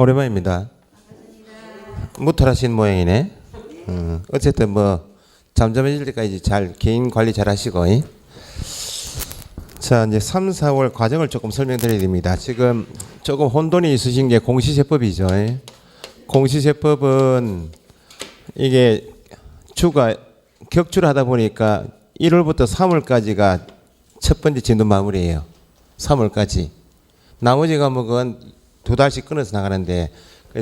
오랜만입니다. 무탈하신 모양이네. 어쨌든 뭐 잠잠해질 때까지 잘 개인 관리 잘 하시고. 자, 이제 3, 4월 과정을 조금 설명드려야 됩니다. 지금 조금 혼돈이 있으신 게 공시세법이죠. 공시세법은 이게 주가 격주를 하다 보니까 1월부터 3월까지가 첫 번째 진도 마무리예요. 3월까지. 나머지 과목은 두 달씩 끊어서 나가는데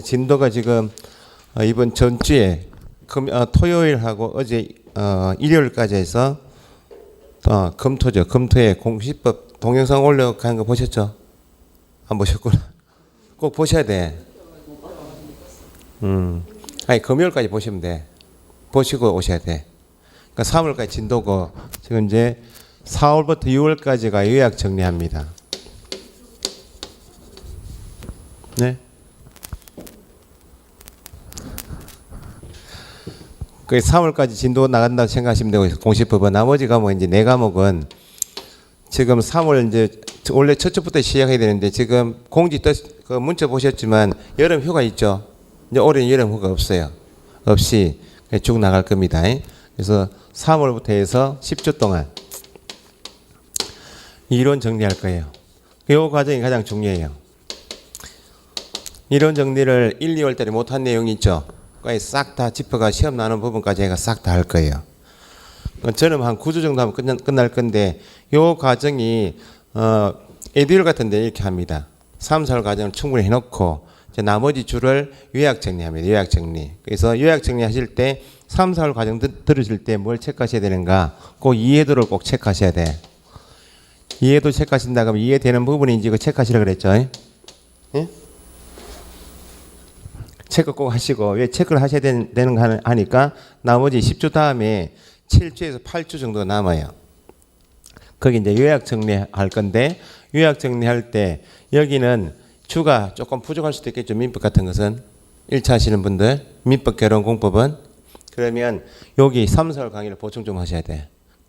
진도가 지금 이번 전주에 토요일하고 어제 일요일까지 해서 금토죠. 금토에 공시법 동영상 올려가는 거 보셨죠? 안 보셨구나. 꼭 보셔야 돼. 아니 금요일까지 보시면 돼. 보시고 오셔야 돼. 그러니까 3월까지 진도고 지금 이제 4월부터 6월까지가 요약 정리합니다. 네. 그 3월까지 진도 나간다고 생각하시면 되고 공시법은 나머지 과목 이제 네 과목은 지금 3월 이제 원래 첫 주부터 시작해야 되는데 지금 공지 그 문자 보셨지만 여름 휴가 있죠. 이제 올해는 여름 휴가 없어요. 없이 쭉 나갈 겁니다. 그래서 3월부터 해서 10주 동안 이론 정리할 거예요. 이 과정이 가장 중요해요. 이론 정리를 1, 2월 달에 못한 내용이 있죠. 싹 다 짚어가 시험 나는 부분까지 제가 싹 다 할 거예요. 저는 한 9주 정도 하면 끝날 건데 이 과정이 에듀윌 같은 데 이렇게 합니다. 3, 4월 과정을 충분히 해놓고 이제 나머지 주를 요약 정리합니다. 요약 정리. 그래서 요약 정리하실 때 3, 4월 과정 들으실 때 뭘 체크하셔야 되는가? 꼭 이해도를 꼭 체크하셔야 돼. 이해도 체크하신다 그러면 이해되는 부분인지 그 체크하시라 그랬죠. 예? 체크 꼭 하시고 왜 체크를 하셔야 되는 거 하니까 나머지 10주 다음에 7주에서 8주 정도 남아요. 거기 이제 요약 정리할 건데 요약 정리할 때 여기는 주가 조금 부족할 수도 있겠죠. 민법 같은 것은 1차 하시는 분들 민법 개론 공법은 그러면 여기 3, 4월 강의를 보충 좀 하셔야 돼.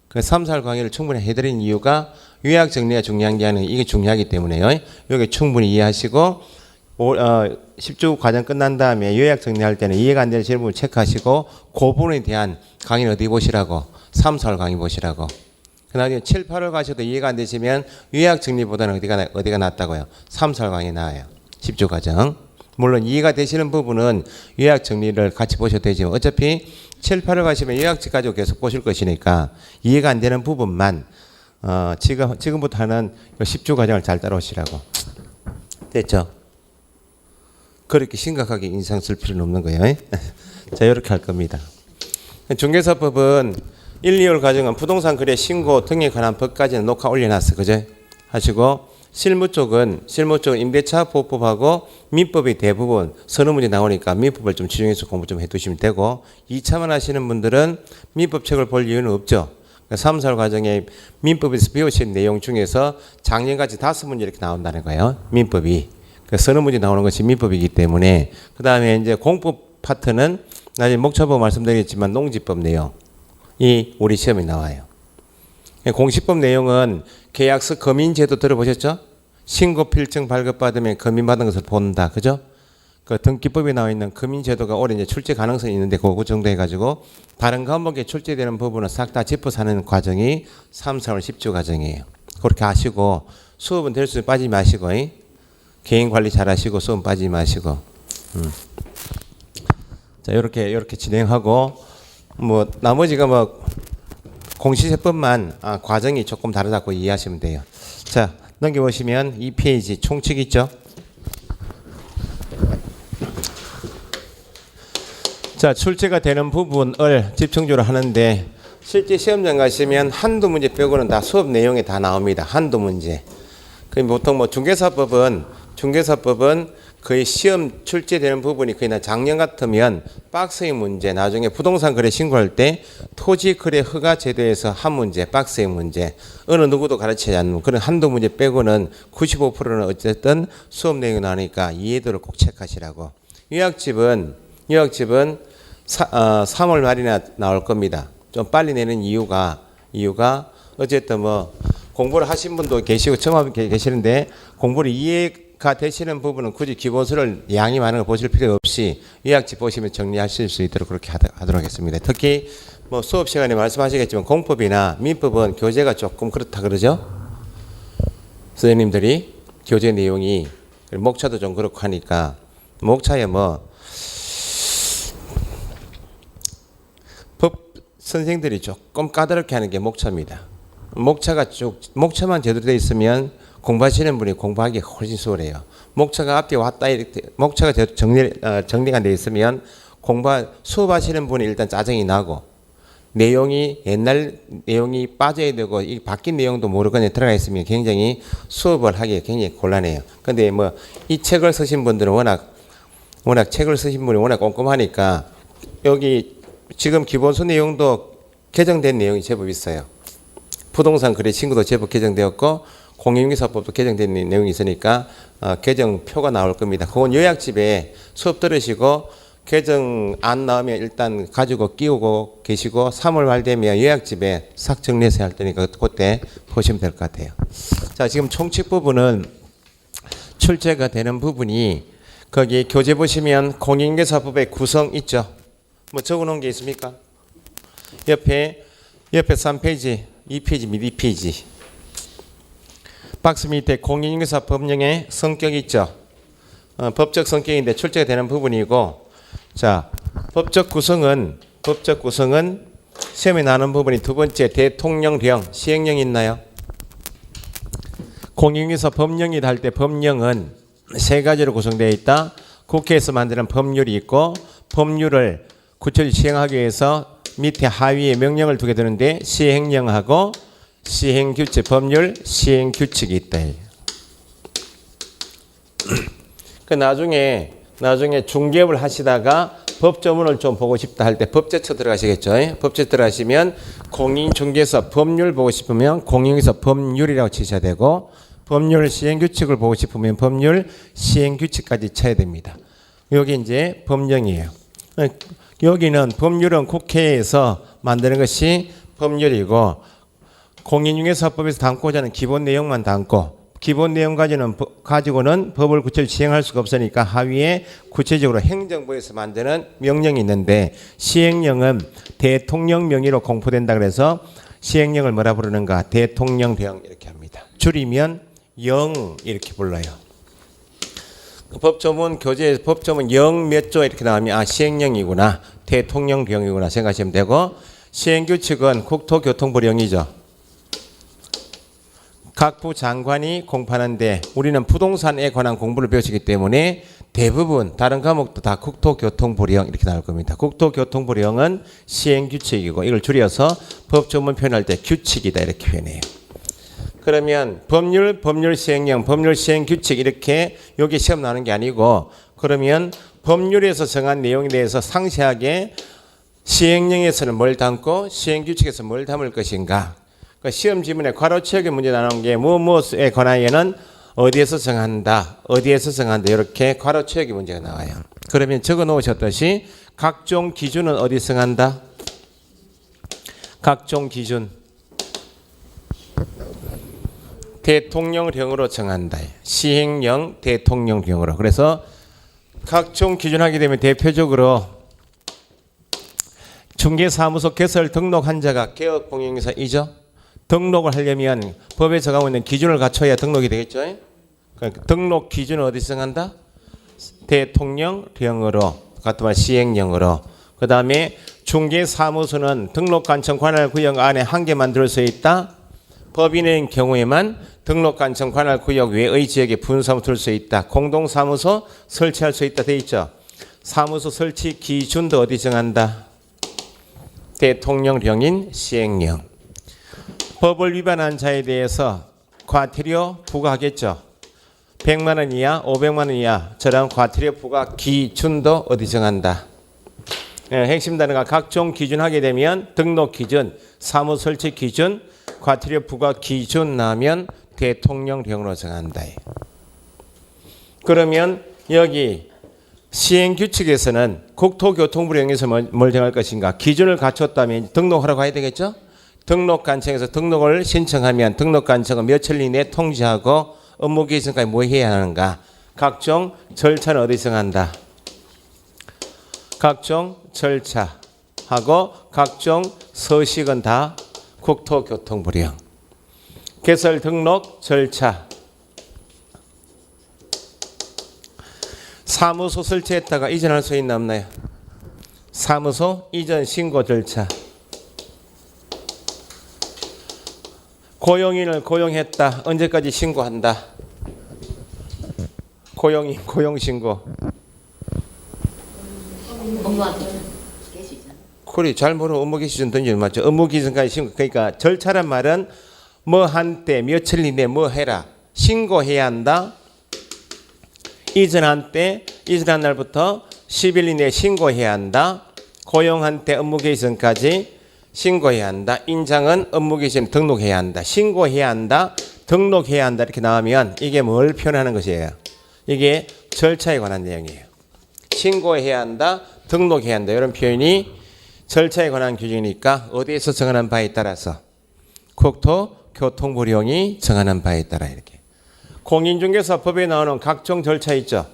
그 3, 4월 강의를 충분히 해드린 이유가 요약 정리가 중요한 게 아니라 이게 중요하기 때문에요. 여기 충분히 이해하시고 10주 과정 끝난 다음에 요약 정리할 때는 이해가 안 되는 질문을 체크하시고 그 부분에 대한 강의는 어디 보시라고? 3, 4월 강의 보시라고. 그 다음에 7, 8월 가셔도 이해가 안 되시면 요약 정리보다는 어디가 낫다고요? 3, 4월 강의 나와요. 10주 과정. 물론 이해가 되시는 부분은 요약 정리를 같이 보셔도 되지만 어차피 7, 8월 가시면 요약집 가지고 계속 보실 것이니까 이해가 안 되는 부분만 지금부터 하는 10주 과정을 잘 따라오시라고. 됐죠? 그렇게 심각하게 인상 쓸 필요는 없는 거예요. 자, 이렇게 할 겁니다. 중개사법은 1, 2월 과정은 부동산 거래 신고 등에 관한 법까지는 녹화 올려놨어. 그죠? 하시고 실무 쪽은 임대차 보호법하고 민법이 대부분 서너 문제 나오니까 민법을 좀 집중해서 공부 좀 해두시면 되고 2차만 하시는 분들은 민법책을 볼 이유는 없죠. 3, 4월 과정에 민법에서 배우신 내용 중에서 작년까지 5문제 이렇게 나온다는 거예요. 민법이. 서너 문제 나오는 것이 민법이기 때문에 그 다음에 이제 공법 파트는 나중에 목차법 말씀드리겠지만 농지법 내용이 우리 시험에 나와요. 공시법 내용은 계약서 검인제도 들어보셨죠? 신고 필증 발급받으면 검인받은 것을 본다. 그죠? 그 등기법에 나와 있는 검인제도가 올해 이제 출제 가능성이 있는데 그거 정도 해가지고 다른 과목에 출제되는 부분은 싹 다 짚어서 하는 과정이 3, 4월 10주 과정이에요. 그렇게 하시고 수업은 될 수 빠지지 마시고 개인 관리 잘 하시고 수업 빠지지 마시고 자 이렇게 진행하고 뭐 나머지가 뭐 공시세법만 과정이 조금 다르다고 이해하시면 돼요. 자 넘겨보시면 2페이지 총칙 있죠. 자 출제가 되는 부분을 집중적으로 하는데 실제 시험장 가시면 한두 문제 빼고는 다 수업 내용에 다 나옵니다. 한두 문제. 보통 뭐 중개사법은 거의 시험 출제되는 부분이 거의 다 작년 같으면 박스의 문제, 나중에 부동산 거래 신고할 때 토지 거래 허가 제도에서 한 문제, 박스의 문제, 어느 누구도 가르치지 않는 그런 한두 문제 빼고는 95%는 어쨌든 수업 내용이 나오니까 이해도를 꼭 체크하시라고. 요약집은 3월 말이나 나올 겁니다. 좀 빨리 내는 이유가 어쨌든 뭐 공부를 하신 분도 계시고 처음 계시는데 공부를 되시는 부분은 굳이 기본서를 양이 많은 걸 보실 필요 없이 요약집 보시면 정리하실 수 있도록 그렇게 하도록 하겠습니다. 특히 뭐 수업 시간에 말씀하시겠지만 공법이나 민법은 교재가 조금 그렇다 그러죠. 선생님들이 교재 내용이 목차도 좀 그렇고 하니까 목차에 뭐 법 선생들이 조금 까다롭게 하는 게 목차입니다. 목차만 제대로 되어 있으면 공부하시는 분이 공부하기 훨씬 수월해요. 목차가 앞뒤 왔다 이렇게 목차가 정리가 되어 있으면 수업하시는 분이 일단 짜증이 나고 내용이 옛날 내용이 빠져야 되고 이 바뀐 내용도 모르거나 들어가 있으면 굉장히 수업을 하기 굉장히 곤란해요. 근데 뭐 이 책을 쓰신 분들은 워낙 책을 쓰신 분이 워낙 꼼꼼하니까 여기 지금 기본서 내용도 개정된 내용이 제법 있어요. 부동산 거래 신고도 제법 개정되었고 공인중개사법도 개정된 내용이 있으니까 개정표가 나올 겁니다. 그건 요약집에 수업 들으시고 개정 안 나오면 일단 가지고 끼우고 계시고 3월 말 되면 요약집에 싹 정리해서 할 테니까 그때 보시면 될 것 같아요. 자, 지금 총칙 부분은 출제가 되는 부분이 거기 교재 보시면 공인중개사법의 구성 있죠. 뭐 적어놓은 게 있습니까? 옆에 3페이지, 2페이지 및 2페이지. 박스 밑에 공인중개사 법령의 성격이 있죠. 법적 성격인데 출제가 되는 부분이고, 자, 법적 구성은 시험에 나오는 부분이 두 번째 대통령령, 시행령 있나요? 공인중개사 법령이 할 때 법령은 세 가지로 구성되어 있다. 국회에서 만드는 법률이 있고 법률을 구체적으로 시행하기 위해서 밑에 하위에 명령을 두게 되는데 시행령하고 시행규칙, 법률 시행규칙이 있다. 그 나중에 중개업을 하시다가 법조문을 좀 보고 싶다 할 때 법제처 들어가시겠죠. 법제처 들어가시면 공인중개사 법률 보고 싶으면 공인중개사 법률이라고 치셔야 되고 법률 시행규칙을 보고 싶으면 법률 시행규칙까지 쳐야 됩니다. 여기 이제 법령이에요. 여기는 법률은 국회에서 만드는 것이 법률이고 공인중개사법에서 담고자 하는 기본 내용만 담고 기본 내용 가지고는 법을 구체적으로 시행할 수가 없으니까 하위에 구체적으로 행정부에서 만드는 명령이 있는데 시행령은 대통령 명의로 공포된다 그래서 시행령을 뭐라 부르는가? 대통령령 이렇게 합니다. 줄이면 영 이렇게 불러요. 법조문 교재에 법조문 영 몇 조 이렇게 나오면 시행령이구나, 대통령령이구나 생각하시면 되고 시행규칙은 국토교통부령이죠. 각 부 장관이 공부하는데 우리는 부동산에 관한 공부를 배우시기 때문에 대부분 다른 과목도 다 국토교통부령 이렇게 나올 겁니다. 국토교통부령은 시행규칙이고 이걸 줄여서 법조문 표현할 때 규칙이다 이렇게 표현해요. 그러면 법률 시행령, 법률 시행규칙 이렇게 여기 시험 나오는 게 아니고 그러면 법률에서 정한 내용에 대해서 상세하게 시행령에서는 뭘 담고 시행규칙에서 뭘 담을 것인가. 그러니까 시험 지문에 괄호치역에 문제 나오는 게 무엇에 관하여는 어디에서 정한다 이렇게 괄호치역에 문제가 나와요. 그러면 적어 놓으셨듯이 각종 기준은 어디 정한다? 각종 기준 대통령령으로 정한다. 시행령 대통령령으로. 그래서 각종 기준 하게 되면 대표적으로 중개사무소 개설 등록한 자가 개업공인중개사이죠. 등록을 하려면 법에 정하고 있는 기준을 갖춰야 등록이 되겠죠. 그러니까 등록 기준은 어디서 정한다? 대통령령으로, 같은 말 시행령으로. 그 다음에 중개사무소는 등록관청 관할구역 안에 한 개만 들을 수 있다. 법인의 경우에만 등록관청 관할구역 외의 지역에 분사무소 들을 수 있다. 공동사무소 설치할 수 있다 돼 있죠. 사무소 설치 기준도 어디 정한다? 대통령령인 시행령. 법을 위반한 자에 대해서 과태료 부과하겠죠. 100만 원 이하, 500만 원 이하 저런 과태료 부과 기준도 어디 정한다? 핵심 단어가 각종 기준 하게 되면 등록 기준, 사무소 설치 기준, 과태료 부과 기준 나오면 대통령령으로 정한다. 그러면 여기 시행규칙에서는 국토교통부령에서 뭘 정할 것인가? 기준을 갖췄다면 등록하러 가야 되겠죠? 등록관청에서 등록을 신청하면 등록관청은 며칠 이내에 통지하고 업무 개시까지 뭐 해야 하는가? 각종 절차는 어디 정한다? 각종 절차하고 각종 서식은 다 국토교통부령. 개설 등록 절차. 사무소 설치했다가 이전할 수 있나 없나요? 사무소 이전 신고 절차. 고용인을 고용했다. 언제까지 신고한다? 고용인 고용신고. 업무하기 계시죠. 그래 잘 모르면 업무 기준 던지는 맞죠. 업무 기준까지 신고. 그러니까 절차란 말은 뭐 한때 며칠 이내 뭐 해라. 신고해야 한다. 이전한 때 이전한 날부터 10일 이내에 신고해야 한다. 고용한 때 업무 개시 전까지 신고해야 한다. 인장은 업무 개시 전 등록해야 한다. 신고해야 한다. 등록해야 한다. 이렇게 나오면 이게 뭘 표현하는 것이에요? 이게 절차에 관한 내용이에요. 신고해야 한다. 등록해야 한다. 이런 표현이 절차에 관한 규정이니까 어디에서 정하는 바에 따라서 국토교통부령이 정하는 바에 따라 이렇게. 공인중개사법에 나오는 각종 절차 있죠.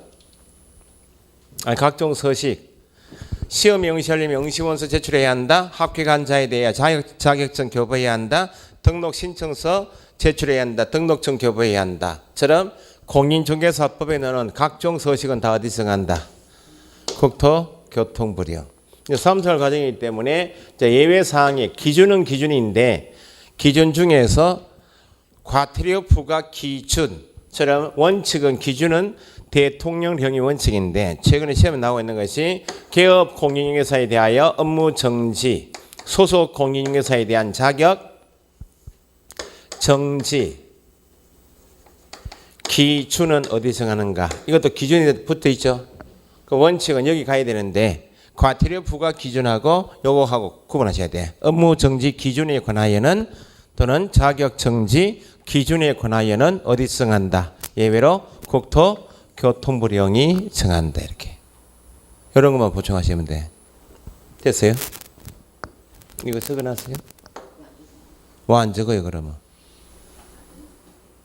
각종 서식. 시험 응시하려면 응시원서 제출해야 한다. 합격한 자에 대해 자격증 교부해야 한다. 등록 신청서 제출해야 한다. 등록증 교부해야 한다. 처럼 공인중개사법에 나오는 각종 서식은 다 어디 정한다? 국토교통부령. 사무처 과정이기 때문에 예외사항의 기준은 기준인데 기준 중에서 과태료 부과 기준처럼 원칙은 기준은 대통령령의 원칙인데 최근에 시험에 나오고 있는 것이 개업 공인중개사에 대하여 업무 정지, 소속 공인중개사에 대한 자격 정지 기준은 어디 정하는가? 이것도 기준이 붙어 있죠. 그 원칙은 여기 가야 되는데 과태료 부과 기준하고 요거하고 구분하셔야 돼. 업무 정지 기준에 관하여는 또는 자격 정지 기준에 관하여는 어디 정한다? 예외로 국토교통부령이 정한다. 이렇게. 이런 것만 보충하시면 돼. 됐어요? 이거 적어놨어요? 뭐 안 적어요 그러면?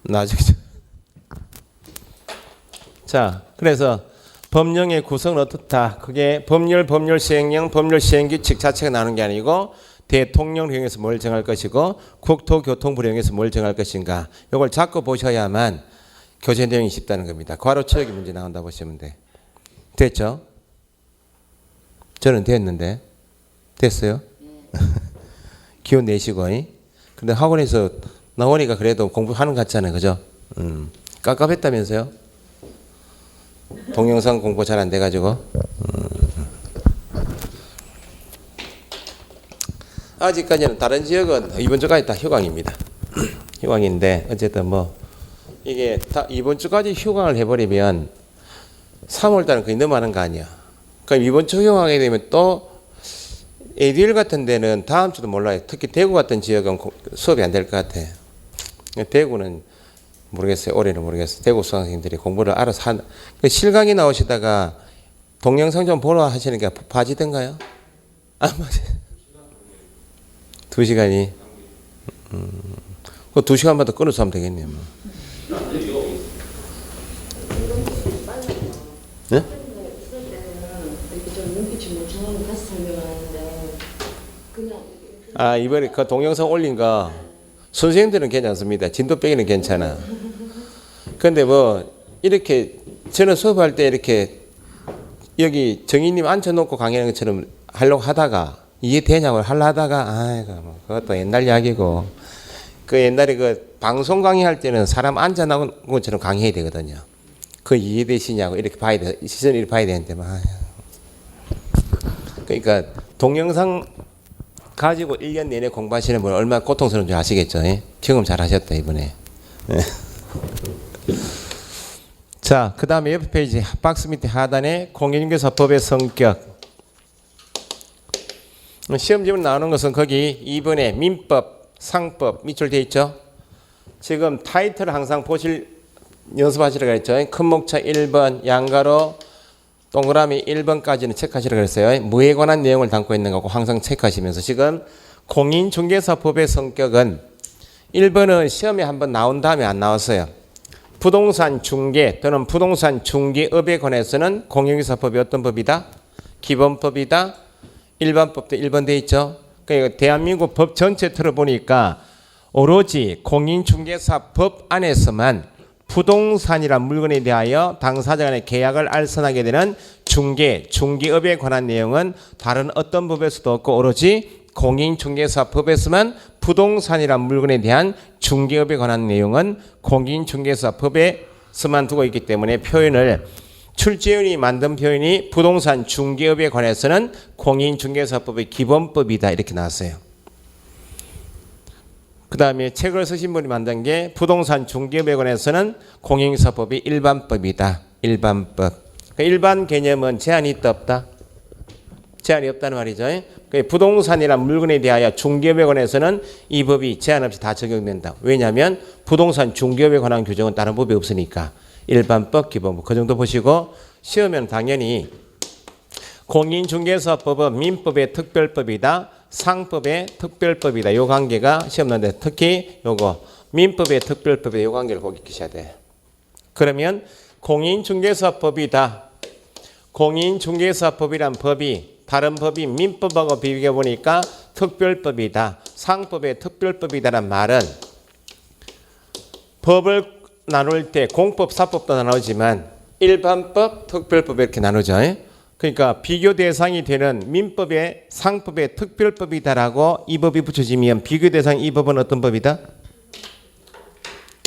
나중에. 자, 그래서 법령의 구성은 어떻다? 그게 법률 시행령, 법률 시행규칙 자체가 나오는 게 아니고 대통령령에서 뭘 정할 것이고 국토교통부령에서 뭘 정할 것인가. 이걸 잡고 보셔야만 교재 내용이 쉽다는 겁니다. 괄호 채우기 문제 나온다 보시면 돼. 됐죠? 저는 됐는데. 됐어요? 기운 내시고. 근데 학원에서 나오니까 그래도 공부하는 것 같잖아요. 그죠? 깝깝했다면서요? 동영상 공부 잘 안 돼가지고. 아직까지는 다른 지역은 이번 주까지 다 휴강입니다. 휴강인데 어쨌든 뭐 이게 다 이번 주까지 휴강을 해버리면 3월달은 거의 넘어가는 거 아니야. 그럼 이번 주 휴강하게 되면 또 ADL 같은 데는 다음 주도 몰라요. 특히 대구 같은 지역은 수업이 안 될 것 같아. 대구는 모르겠어요. 올해는 모르겠어요. 대구 수강생들이 공부를 알아서 한 실강이 나오시다가 동영상 좀 보러 하시니까 봐지던가요? 안 맞아요. 2시간이. 그 2시간만 더 끊어서 하면 되겠네요. 뭐. 네? 이번에 그 동영상 올린 거 선생님들은 괜찮습니다. 진도 빼기는 괜찮아. 근데 뭐 이렇게 저는 수업할 때 이렇게 여기 정의님 앉혀놓고 강의하는 것처럼 하려고 하다가 이해되냐고 하려다가 아이고 뭐 그것도 옛날 이야기고 그 옛날에 그 방송 강의할 때는 사람 앉아 나온 것처럼 강의해야 되거든요. 그 이해되시냐고 이렇게 봐야 돼. 시선을 이렇게 봐야 되는데 막 그러니까 동영상 가지고 1년 내내 공부하시는 분 얼마나 고통스러운지 아시겠죠? 예? 경험 잘 하셨다 이번에. 예. 자, 그 다음에 옆에 페이지 박스 밑에 하단에 공인중개사법의 성격. 시험 지문 나오는 것은 거기 2번에 민법, 상법 밑줄 되어 있죠. 지금 타이틀을 항상 연습하시라고 했죠. 큰 목차 1번, 양가로 동그라미 1번까지는 체크하시라고 그랬어요. 뭐에 관한 내용을 담고 있는 거고 항상 체크하시면서 지금 공인중개사법의 성격은 1번은 시험에 한번 나온 다음에 안 나왔어요. 부동산 중개 또는 부동산 중개업에 관해서는 공인중개사법이 어떤 법이다? 기본법이다. 일반법도 1번 돼 있죠. 그러니까 대한민국 법 전체 들어보니까 오로지 공인중개사법 안에서만 부동산이란 물건에 대하여 당사자 간의 계약을 알선하게 되는 중개업에 관한 내용은 다른 어떤 법에서도 없고 오로지 공인중개사법에서만 부동산이란 물건에 대한 중개업에 관한 내용은 공인중개사법에서만 두고 있기 때문에 표현을 출제원이 만든 표현이 부동산 중개업에 관해서는 공인중개사법의 기본법이다 이렇게 나왔어요. 그 다음에 책을 쓰신 분이 만든 게 부동산 중개업에 관해서는 공인중개사법이 일반법이다. 일반법. 그러니까 일반 개념은 제한이 있다 없다? 제한이 없다는 말이죠. 부동산이란 물건에 대하여 중개업에 관해서는 이 법이 제한 없이 다 적용된다. 왜냐하면 부동산 중개업에 관한 규정은 다른 법이 없으니까. 일반법, 기본법 그 정도 보시고 시험은 당연히 공인중개사법은 민법의 특별법이다. 상법의 특별법이다. 요 관계가 시험 나는데 특히 요거 민법의 특별법의 요 관계를 꼭 익히셔야 돼. 그러면 공인중개사법이다. 공인중개사법이란 법이 다른 법이 민법하고 비교해 보니까 특별법이다. 상법의 특별법이다란 말은 법을 나눌 때 공법, 사법도 나누지만 일반법, 특별법 이렇게 나누죠. 그러니까 비교 대상이 되는 민법의 상법의 특별법이다라고 이 법이 붙여지면 비교 대상 이 법은 어떤 법이다?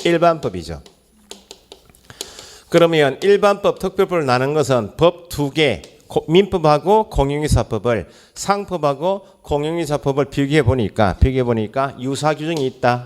일반법이죠. 그러면 일반법, 특별법을 나눈 것은 법 두 개, 민법하고 공인중개사법을 상법하고 공인중개사법을 비교해 보니까 유사 규정이 있다.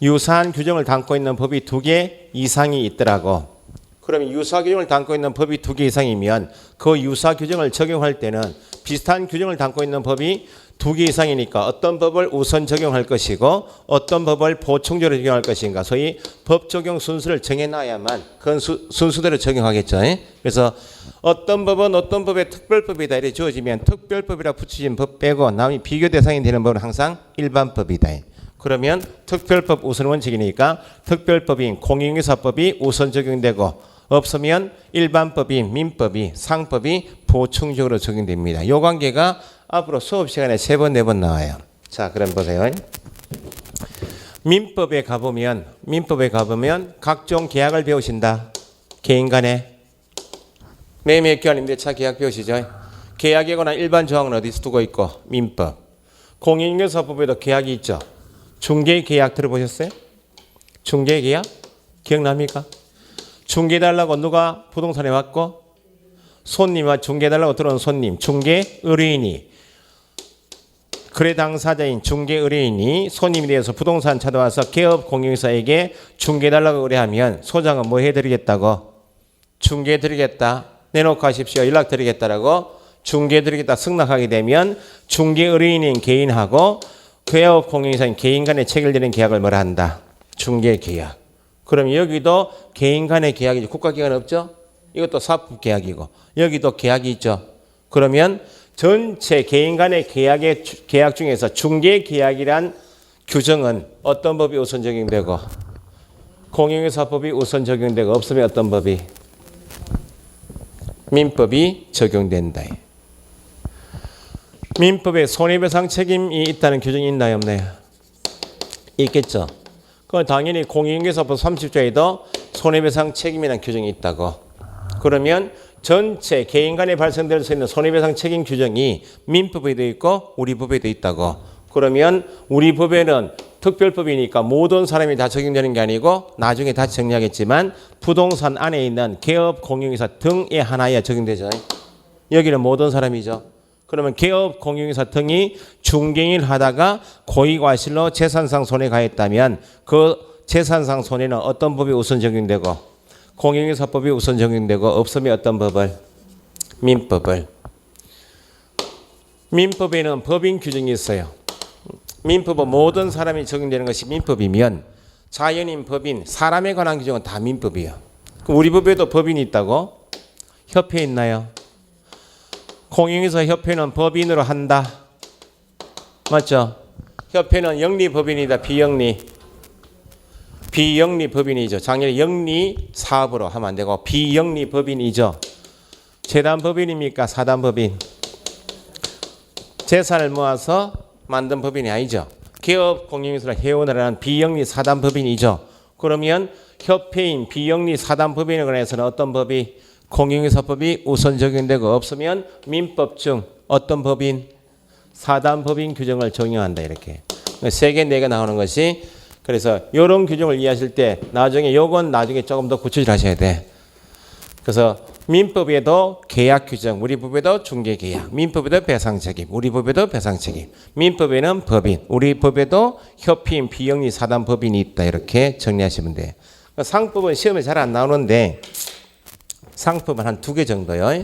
유사한 규정을 담고 있는 법이 두 개 이상이 있더라고. 그러면 유사 규정을 담고 있는 법이 두 개 이상이면 그 유사 규정을 적용할 때는 비슷한 규정을 담고 있는 법이 두 개 이상이니까 어떤 법을 우선 적용할 것이고 어떤 법을 보충적으로 적용할 것인가. 소위 법 적용 순서를 정해놔야만 그건 순서대로 적용하겠죠. 그래서 어떤 법은 어떤 법의 특별법이다 이렇게 주어지면 특별법이라 붙여진 법 빼고 남이 비교 대상이 되는 법은 항상 일반법이다. 그러면 특별법 우선 원칙이니까 특별법인 공인중개사법이 우선 적용되고 없으면 일반법인 민법이 상법이 보충적으로 적용됩니다. 이 관계가 앞으로 수업 시간에 3번, 4번 나와요. 자, 그럼 보세요. 민법에 가보면 각종 계약을 배우신다. 개인 간에 매매 기한 임대차 계약 배우시죠. 계약에 관한 일반 조항은 어디서 두고 있고 민법. 공인중개사법에도 계약이 있죠. 중개계약 들어보셨어요? 중개계약? 기억납니까? 중개해달라고 누가 부동산에 왔고 손님과 중개해달라고 들어온 손님, 중개 의뢰인이 거래 당사자인 중개 의뢰인이 손님에 대해서 부동산 찾아와서 개업 공인중개사에게 중개해달라고 의뢰하면 소장은 뭐 해드리겠다고? 중개해드리겠다. 내놓고 하십시오. 연락드리겠다라고 중개해드리겠다 승낙하게 되면 중개 의뢰인인 개인하고 개업 공인중개사인 개인 간에 체결되는 계약을 뭐라 한다? 중개계약. 그럼 여기도 개인 간의 계약이죠. 국가기관 없죠? 이것도 사법계약이고 여기도 계약이 있죠. 그러면 전체 개인 간의 계약 중에서 중개계약이란 규정은 어떤 법이 우선 적용되고 공인중개사법이 우선 적용되고 없으면 어떤 법이? 민법이 적용된다. 민법에 손해배상 책임이 있다는 규정이 있나요 없나요? 있겠죠. 그건 당연히 공인중개사법 30조에도 손해배상 책임이라는 규정이 있다고. 그러면 전체 개인 간에 발생될 수 있는 손해배상 책임 규정이 민법에도 있고 우리 법에도 있다고. 그러면 우리 법에는 특별법이니까 모든 사람이 다 적용되는 게 아니고 나중에 다시 정리하겠지만 부동산 안에 있는 개업 공인중개사 등에 하나에 적용되죠. 여기는 모든 사람이죠. 그러면 개업 공인중개사 등이 중개인을 하다가 고의과실로 재산상 손해 가했다면 그 재산상 손해는 어떤 법이 우선 적용되고 공인중개사법이 우선 적용되고 없으면 어떤 법을? 민법을. 민법에는 법인 규정이 있어요. 민법은 모든 사람이 적용되는 것이 민법이면 자연인 법인 사람에 관한 규정은 다 민법이에요. 그럼 우리 법에도 법인이 있다고? 협회 있나요? 공인중개사 협회는 법인으로 한다. 맞죠? 협회는 영리법인이다. 비영리. 비영리법인이죠. 작년에 영리 사업으로 하면 안 되고 비영리법인이죠. 재단법인입니까? 사단법인. 재산을 모아서 만든 법인이 아니죠. 기업 공인인수를 회원을 하는 비영리 사단법인이죠. 그러면 협회인 비영리 사단법인에 관해서는 어떤 법이 공인인수법이 우선 적용되고 없으면 민법 중 어떤 법인 사단법인 규정을 적용한다 이렇게. 세 개, 네 개 나오는 것이 그래서 이런 규정을 이해하실 때 나중에 요건 나중에 조금 더 구체적하셔야 돼. 그래서 민법에도 계약 규정, 우리 법에도 중개계약, 민법에도 배상책임, 우리 법에도 배상책임, 민법에는 법인, 우리 법에도 협회인 비영리 사단법인이 있다 이렇게 정리하시면 돼요. 상법은 시험에 잘 안 나오는데 상법은 한 2개 정도요.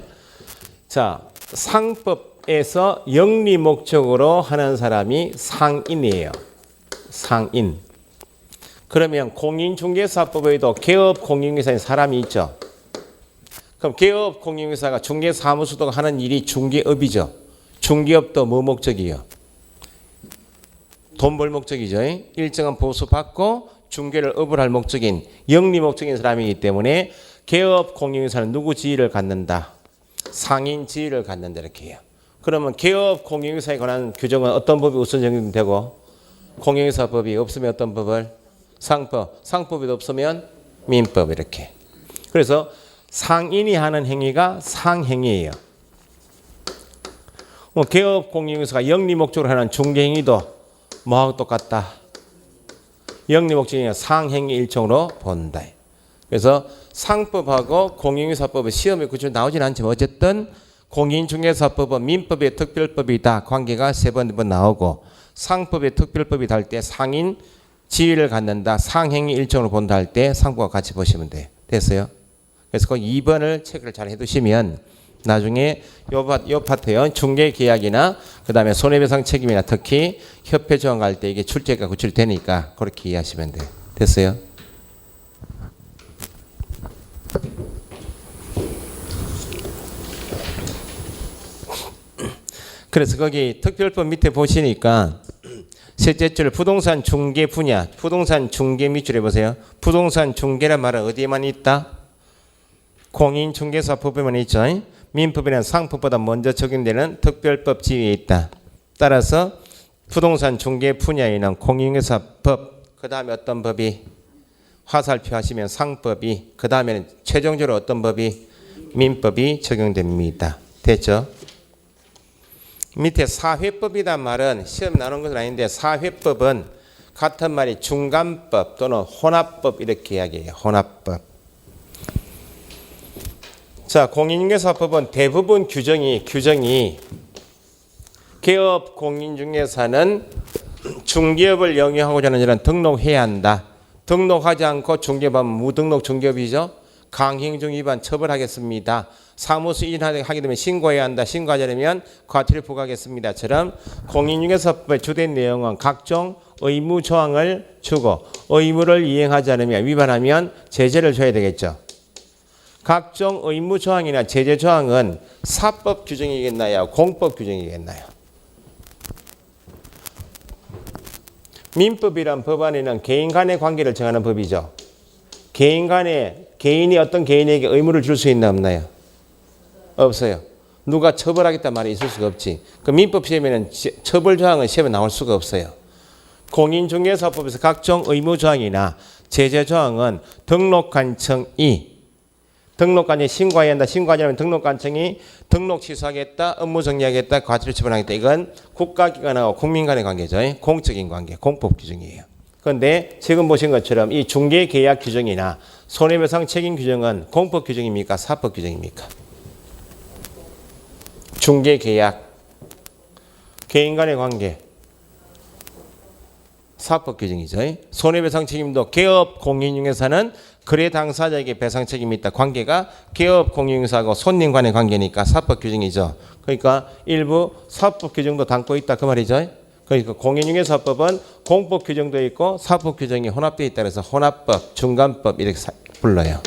자, 상법에서 영리 목적으로 하는 사람이 상인이에요. 상인. 그러면 공인중개사법에도 개업 공인중개사인 사람이 있죠. 그럼 개업 공인중개사가 중개사무소도 하는 일이 중개업이죠. 중개업도 뭐 목적이요? 돈 벌 목적이죠. 일정한 보수 받고 중개를 업을 할 목적인 영리 목적인 사람이기 때문에 개업 공인중개사는 누구 지위를 갖는다? 상인 지위를 갖는다 이렇게 해요. 그러면 개업 공인중개사에 관한 규정은 어떤 법이 우선 적용되고 공인중개사법이 없으면 어떤 법을? 상법. 상법이 없으면 민법 이렇게. 그래서 상인이 하는 행위가 상행위예요. 개업 공인중개사가 영리 목적으로 하는 중개행위도 뭐하고 똑같다? 영리 목적이 상행위 일종으로 본다. 그래서 상법하고 공인중개사법은 시험에 구체적으로 나오진 않지만 어쨌든 공인중개사법은 민법의 특별법이다. 관계가 3번 나오고 상법의 특별법이 달 때 상인 지위를 갖는다. 상행위 일종으로 본다 할 때 상법과 같이 보시면 돼요. 됐어요? 그래서 그 2번을 체크를 잘 해두시면 나중에 요 파트요. 중개계약이나 그 다음에 손해배상 책임이나 특히 협회 조항 갈 때 이게 출제가 구출되니까 그렇게 이해하시면 돼요. 됐어요? 그래서 거기 특별법 밑에 보시니까 셋째 줄 부동산 중개 분야, 부동산 중개 밑줄에 보세요. 부동산 중개란 말은 어디에만 있다? 공인중개사법에만 있죠. 민법에는 상법보다 먼저 적용되는 특별법 지위에 있다. 따라서 부동산 중개 분야에는 공인중개사법, 그 다음에 어떤 법이? 화살표 하시면 상법이, 그 다음에는 최종적으로 어떤 법이? 민법이 적용됩니다. 됐죠? 밑에 사회법이란 말은 시험 나오는 것은 아닌데 사회법은 같은 말이 중간법 또는 혼합법 이렇게 이야기해요. 혼합법. 자, 공인중개사법은 대부분 규정이 개업 공인중개사는 중개업을 영위하고자 하는 일은 등록해야 한다. 등록하지 않고 중개업하면 무등록 중개업이죠. 강행중 위반 처벌하겠습니다. 사무소 일하게 되면 신고해야 한다. 신고하지 않으면 과태료 부과하겠습니다.처럼 공인중개사법의 주된 내용은 각종 의무 조항을 주고 의무를 이행하지 않으면 위반하면 제재를 줘야 되겠죠. 각종 의무 조항이나 제재 조항은 사법 규정이겠나요? 공법 규정이겠나요? 민법이란 법안에는 개인 간의 관계를 정하는 법이죠. 개인이 어떤 개인에게 의무를 줄 수 있나 없나요? 없어요. 누가 처벌하겠다는 말이 있을 수가 없지. 그 민법 시험에는 처벌 조항은 시험에 나올 수가 없어요. 공인중개사법에서 각종 의무 조항이나 제재 조항은 등록관청이 신고해야 한다. 신고하지 않으면 등록관청이 등록 취소하겠다, 업무 정리하겠다, 과태료 처벌하겠다. 이건 국가기관하고 국민 간의 관계죠. 공적인 관계, 공법 규정이에요. 그런데 지금 보신 것처럼 이 중개계약 규정이나 손해배상 책임 규정은 공법 규정입니까? 사법 규정입니까? 중개계약, 개인 간의 관계, 사법 규정이죠. 손해배상 책임도 개업 공인중개사는 거래 당사자에게 배상 책임이 있다. 관계가 개업 공인중개사하고 손님 간의 관계니까 사법 규정이죠. 그러니까 일부 사법 규정도 담고 있다 그 말이죠. 그러니까 공인중개사법은 공법 규정도 있고 사법 규정이 혼합되어 있다 그래서 혼합법, 중간법 이렇게 불러요.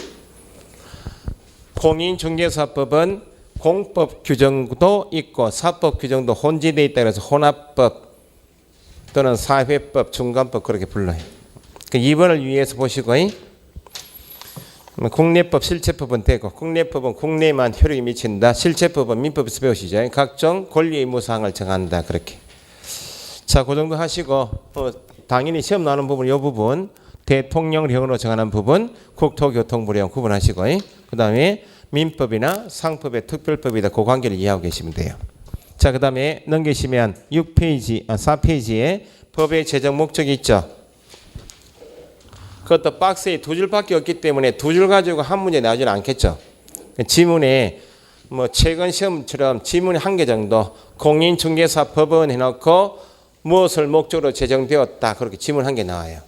공인중개사법은 공법 규정도 있고 사법 규정도 혼재되어 있다 그래서 혼합법 또는 사회법, 중간법 그렇게 불러요. 2번을 유의해서 보시고 국내법, 실체법은 되고 국내법은 국내에만 효력이 미친다. 실체법은 민법에서 배우시죠. 각종 권리 의무 사항을 정한다. 그렇게. 자, 그 정도 하시고 당연히 시험 나오는 부분 이 부분 대통령령으로 정하는 부분 국토교통부령 구분하시고 그 다음에 민법이나 상법의 특별법이다. 그 관계를 이해하고 계시면 돼요. 자, 그 다음에 넘기시면 4페이지에 법의 제정 목적이 있죠. 그것도 박스에 두 줄밖에 없기 때문에 두 줄 가지고 한 문제 나오지는 않겠죠. 지문에 최근 시험처럼 지문 한 개 정도 공인중개사 법원 해놓고 무엇을 목적으로 제정되었다. 그렇게 지문 한 개 나와요.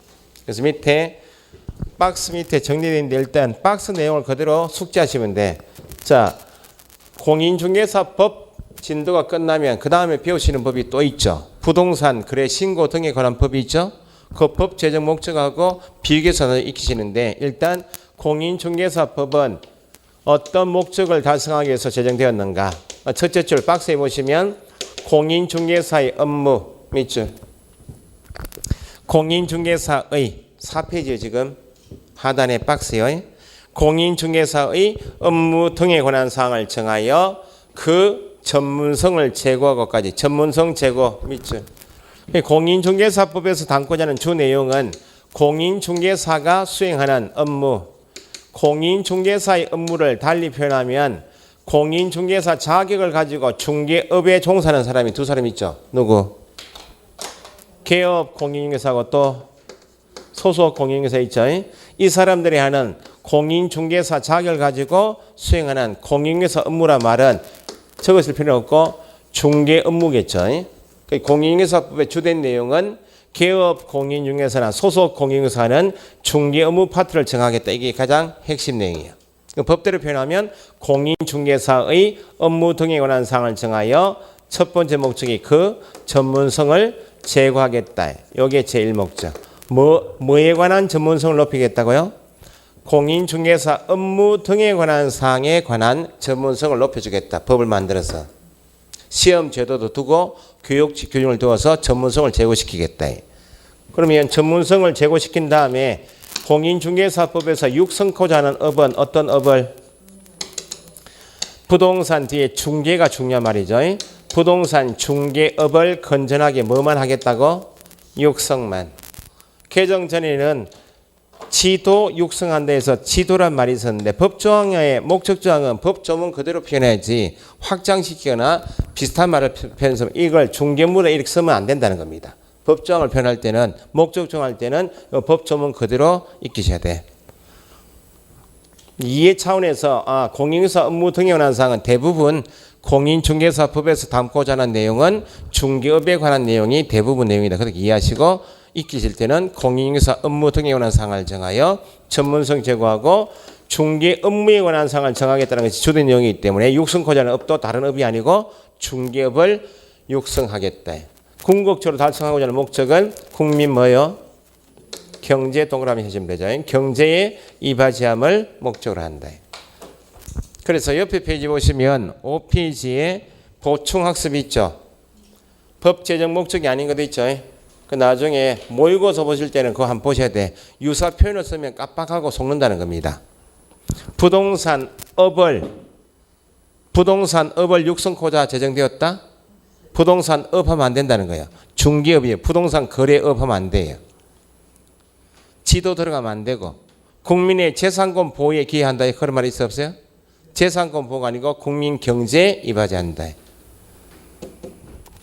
그래서 밑에 박스 밑에 정리되는데 일단 박스 내용을 그대로 숙지하시면 돼. 자, 공인중개사법 진도가 끝나면 그 다음에 배우시는 법이 또 있죠. 부동산 거래 신고 등에 관한 법이 있죠. 그 법 제정 목적하고 비교해서 익히시는데 일단 공인중개사법은 어떤 목적을 달성하기 위해서 제정되었는가. 첫째 줄 박스에 보시면 공인중개사의 업무 밑줄 공인중개사의 4페이지에 지금 하단의 박스요. 공인중개사의 업무 등에 관한 사항을 정하여 그 전문성을 제고하고까지 전문성 제고 밑줄 공인중개사법에서 담고자 하는 주 내용은 공인중개사가 수행하는 업무 공인중개사의 업무를 달리 표현하면 공인중개사 자격을 가지고 중개업에 종사하는 사람이 두 사람 있죠. 누구? 개업 공인중개사하고 또 소속 공인중개사 있죠. 이 사람들이 하는 공인중개사 자격을 가지고 수행하는 공인중개사 업무란 말은 적으실 필요 없고 중개 업무겠죠. 공인중개사법의 주된 내용은 개업 공인중개사나 소속 공인중개사는 중개 업무 파트를 정하겠다. 이게 가장 핵심 내용이에요. 법대로 표현하면 공인중개사의 업무 등에 관한 사항을 정하여 첫 번째 목적이 그 전문성을 제고하겠다. 이게 제1목적. 뭐에 관한 전문성을 높이겠다고요? 공인중개사 업무 등에 관한 사항에 관한 전문성을 높여주겠다. 법을 만들어서. 시험 제도도 두고 교육 규정을 두어서 전문성을 제고시키겠다. 그러면 전문성을 제고시킨 다음에 공인중개사법에서 육성코자 하는 업은 어떤 업을? 부동산 뒤에 중개가 중요한 말이죠. 부동산 중개업을 건전하게 뭐만 하겠다고? 육성만. 개정 전에는 지도 육성한다 해서 지도란 말이 있었는데 법조항의 목적조항은 법조문 그대로 표현해야지 확장시키거나 비슷한 말을 표현해서 이걸 중개물에 이렇게 쓰면 안 된다는 겁니다. 법조항을 표현할 때는 목적조항 할 때는 법조문 그대로 익히셔야 돼. 이해 차원에서 공인중개사 업무 등에 관한 사항은 대부분 공인중개사법에서 담고자 하는 내용은 중개업에 관한 내용이 대부분 내용이다. 그렇게 이해하시고 익히실 때는 공인중개사 업무 등에 관한 사항을 정하여 전문성 제고하고 중개 업무에 관한 사항을 정하겠다는 것이 주된 내용이기 때문에 육성코자 하는 업도 다른 업이 아니고 중개업을 육성하겠다. 궁극적으로 달성하고자 하는 목적은 국민 뭐요? 경제 동그라미 하시면 되죠. 경제에 이바지함을 목적으로 한다. 그래서 옆에 페이지 보시면 5페이지에 보충학습이 있죠. 법 제정 목적이 아닌 것도 있죠. 그 나중에 모의고사 보실 때는 그거 한번 보셔야 돼. 유사 표현을 쓰면 깜빡하고 속는다는 겁니다. 부동산 업을 육성코자 제정되었다. 부동산 업 하면 안 된다는 거예요. 중개업이에요. 부동산 거래업 하면 안 돼요. 지도 들어가면 안 되고 국민의 재산권 보호에 기여한다. 그런 말이 있어 없어요? 재산권 보호가 아니고 국민 경제에 이바지한다.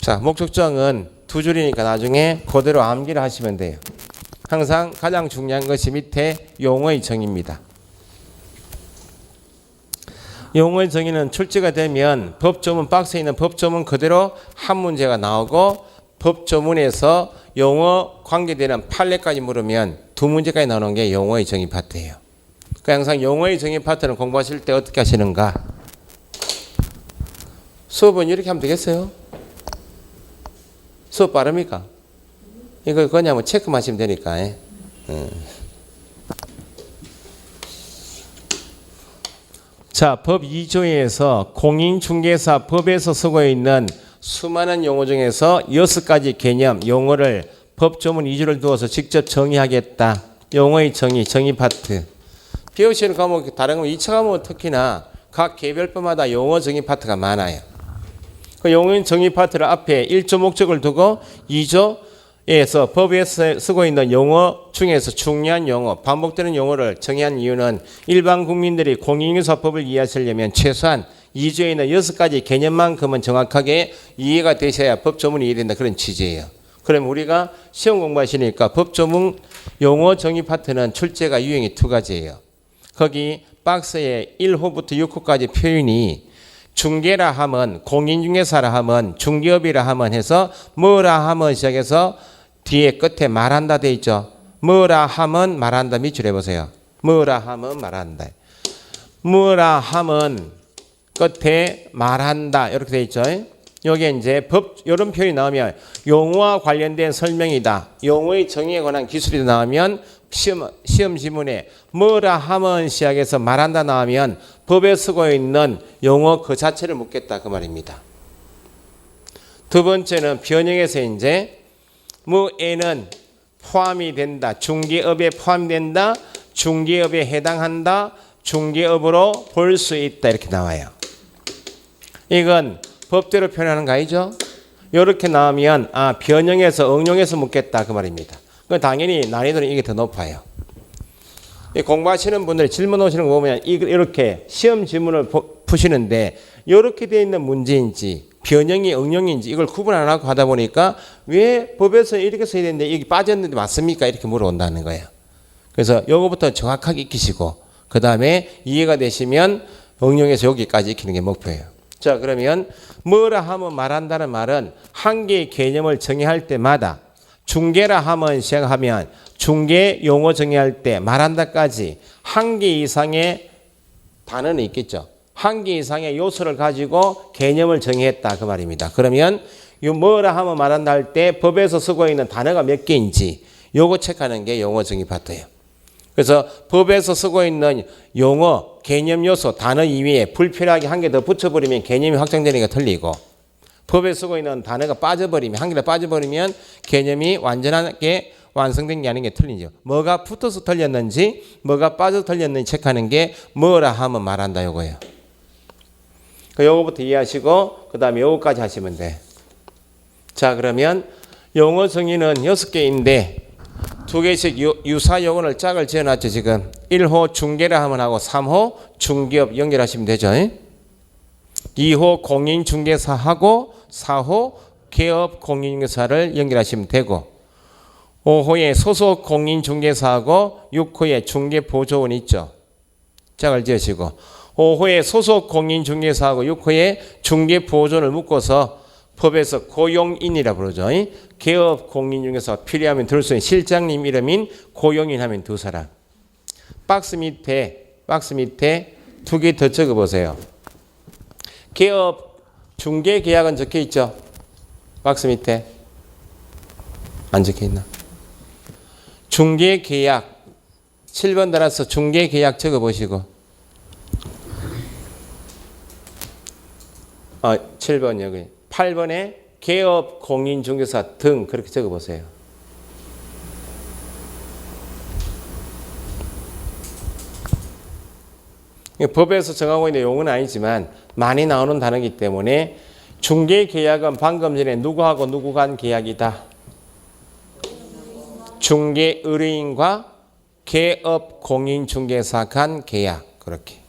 자, 목적조항은 두 줄이니까 나중에 그대로 암기를 하시면 돼요. 항상 가장 중요한 것이 밑에 용어의 정의입니다. 용어의 정의는 출제가 되면 법조문 박스에 있는 법조문 그대로 한 문제가 나오고 법조문에서 용어 관계되는 판례까지 물으면 두 문제까지 나오는 게 용어의 정의 파트예요. 그러니까 항상 용어의 정의 파트는 공부하실 때 어떻게 하시는가? 수업은 이렇게 하면 되겠어요? 수업 빠릅니까? 이거 그냥 뭐 체크만 하시면 되니까. 자, 법 2조에서 공인중개사 법에서 쓰고 있는 수많은 용어 중에서 6가지 개념, 용어를 법조문 2조를 두어서 직접 정의하겠다. 용어의 정의 파트. 배우시는 과목 다른 거 2차 과목 특히나 각 개별법마다 용어 정의 파트가 많아요. 그 용어 정의 파트를 앞에 1조 목적을 두고 2조에서 법에서 쓰고 있는 용어 중에서 중요한 용어, 반복되는 용어를 정의한 이유는 일반 국민들이 공인인증서법을 이해하시려면 최소한 2조에 있는 6가지 개념만큼은 정확하게 이해가 되셔야 법 조문이 이해된다 그런 취지예요. 그럼 우리가 시험 공부하시니까 법 조문 용어 정의 파트는 출제가 유형이 2가지예요. 거기 박스에 1호부터 6호까지 표현이 중개라 하면 공인중개사라 하면 중개업이라 하면 해서 뭐라 하면 시작해서 뒤에 끝에 말한다 돼 있죠. 뭐라 하면 말한다 밑줄 해보세요. 뭐라 하면 말한다. 뭐라 하면 끝에 말한다 이렇게 돼 있죠. 여기에 이제 법 이런 표현이 나오면 용어와 관련된 설명이다. 용어의 정의에 관한 기술이 나오면 시험 지문에 뭐라 하면 시작해서 말한다 나오면 법에 쓰고 있는 용어 그 자체를 묻겠다 그 말입니다. 두 번째는 변형에서 이제 뭐에는 포함이 된다. 중개업에 포함된다. 중개업에 해당한다. 중개업으로 볼 수 있다 이렇게 나와요. 이건 법대로 표현하는 거 아니죠? 이렇게 나오면 변형해서 응용해서 묻겠다 그 말입니다. 당연히 난이도는 이게 더 높아요. 공부하시는 분들이 질문 오시는 거 보면 이렇게 시험 질문을 푸시는데 이렇게 되어 있는 문제인지 변형이 응용인지 이걸 구분 안 하고 하다 보니까 왜 법에서 이렇게 써야 되는데 여기 빠졌는데 맞습니까? 이렇게 물어온다는 거예요. 그래서 이거부터 정확하게 익히시고 그 다음에 이해가 되시면 응용해서 여기까지 익히는 게 목표예요. 자, 그러면 뭐라 하면 말한다는 말은 한 개의 개념을 정의할 때마다 중개라 하면 시작하면 중개 용어 정의할 때 말한다까지 한 개 이상의 단어는 있겠죠. 한 개 이상의 요소를 가지고 개념을 정의했다 그 말입니다. 그러면 이 뭐라 하면 말한다 할 때 법에서 쓰고 있는 단어가 몇 개인지 요거 체크하는 게 용어 정의 파트예요. 그래서 법에서 쓰고 있는 용어, 개념 요소, 단어 이외에 불필요하게 한 개 더 붙여버리면 개념이 확장되는 게 틀리고 법에 쓰고 있는 단어가 빠져버리면 한 개 더 빠져버리면 개념이 완전하게 완성된 게 아닌 게 틀리죠. 뭐가 붙어서 틀렸는지 뭐가 빠져서 틀렸는지 체크하는 게 뭐라 하면 말한다 요거예요. 요거부터 이해하시고 그 다음에 요거까지 하시면 돼. 자, 그러면 용어 정의는 6개인데 2개씩 유사 용어를 짝을 지어놨죠. 지금 1호 중개라 하면 하고 3호 중개업 연결하시면 되죠. 2호 공인중개사하고 4호 개업 공인중개사를 연결하시면 되고 5호에 소속 공인중개사하고 6호에 중개보조원 있죠. 짝을 지으시고 5호에 소속 공인중개사하고 6호에 중개보조원을 묶어서 법에서 고용인이라 부르죠. 개업 공인중개사 필요하면 들 수 있는 실장님 이름인 고용인 하면 2사람. 박스 밑에 2개 더 적어보세요. 개업 중개계약은 적혀 있죠. 박스 밑에 안 적혀 있나? 중개계약 7번 달아서 중개계약 적어보시고 7번 여기 8번에 개업 공인중개사 등 그렇게 적어보세요. 법에서 정하고 있는 용어는 아니지만 많이 나오는 단어이기 때문에 중개계약은 방금 전에 누구하고 누구 간 계약이다. 중개의뢰인과 개업 공인중개사 간 계약 그렇게.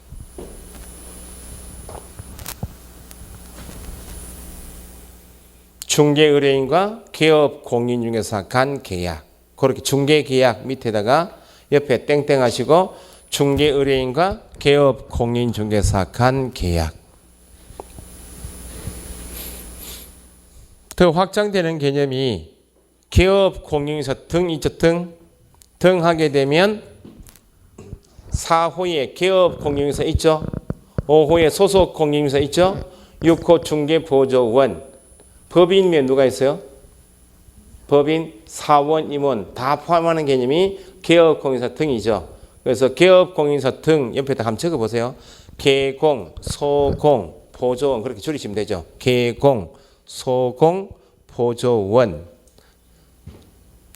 중개의뢰인과 개업 공인중개사 간 계약 그렇게 중개계약 밑에다가 옆에 땡땡 하시고 중개의뢰인과 개업 공인중개사 간 계약. 더 확장되는 개념이 개업 공인중개사 등 있죠. 등 하게 되면 4호에 개업 공인중개사 있죠. 5호에 소속 공인중개사 있죠. 6호 중개보조원. 법인면 누가 있어요? 법인, 사원, 임원 다 포함하는 개념이 개업공인사 등이죠. 그래서 개업공인사 등 옆에다 한번 적어보세요. 개공, 소공, 보조원 그렇게 줄이시면 되죠. 개공, 소공, 보조원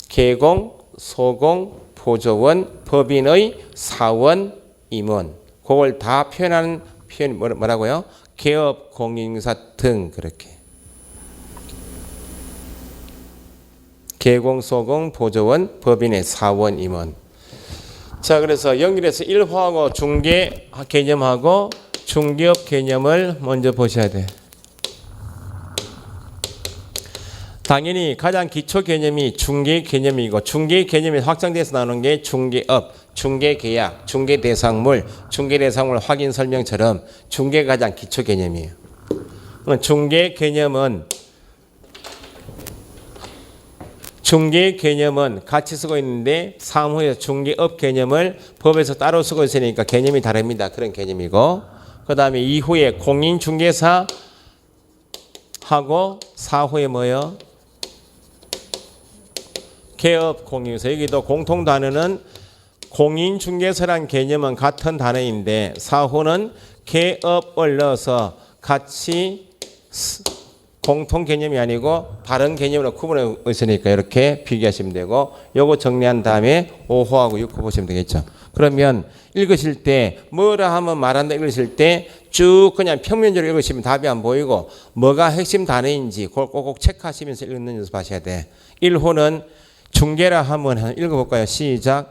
개공, 소공, 보조원, 법인의 사원, 임원. 그걸 다 표현하는 표현이 뭐라고요? 개업, 공인중개사 등 그렇게. 개공, 소공, 보조원, 법인의 사원, 임원. 자, 그래서 연결해서 일호하고 중개 개념하고 중개업 개념을 먼저 보셔야 돼. 당연히 가장 기초 개념이 중개 개념이고 중개 개념이 확장돼서 나오는 게 중개업, 중개계약, 중개대상물, 중개대상물 확인 설명처럼 중개가 가장 기초 개념이에요. 중개 개념은 같이 쓰고 있는데 사무에서 중개업 개념을 법에서 따로 쓰고 있으니까 개념이 다릅니다. 그런 개념이고 그 다음에 이후에 공인중개사 하고 사후에 뭐요? 개업 공인중개사. 여기도 공통 단어는 공인중개사란 개념은 같은 단어인데 사후는 개업을 넣어서 같이 공통 개념이 아니고 다른 개념으로 구분하고 있으니까 이렇게 비교하시면 되고 요거 정리한 다음에 5호하고 6호 보시면 되겠죠. 그러면 읽으실 때 뭐라 하면 말한다 읽으실 때 쭉 그냥 평면적으로 읽으시면 답이 안 보이고 뭐가 핵심 단어인지 그걸 꼭꼭 체크하시면서 읽는 연습하셔야 돼. 1호는 중개라 하면 읽어볼까요? 시작.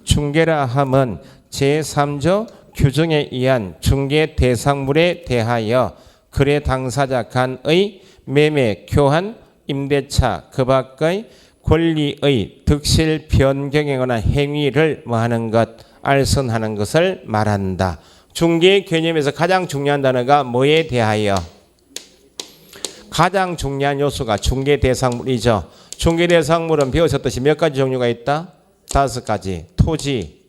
중개라 하면 제3조 규정에 의한 중개 대상물에 대하여 거래 당사자 간의 매매, 교환, 임대차 그 밖의 권리의 득실 변경에 관한 행위를 뭐하는 것, 알선하는 것을 말한다. 중개 개념에서 가장 중요한 단어가 뭐에 대하여? 가장 중요한 요소가 중개 대상물이죠. 중개 대상물은 배우셨듯이 몇 가지 종류가 있다? 5가지. 토지,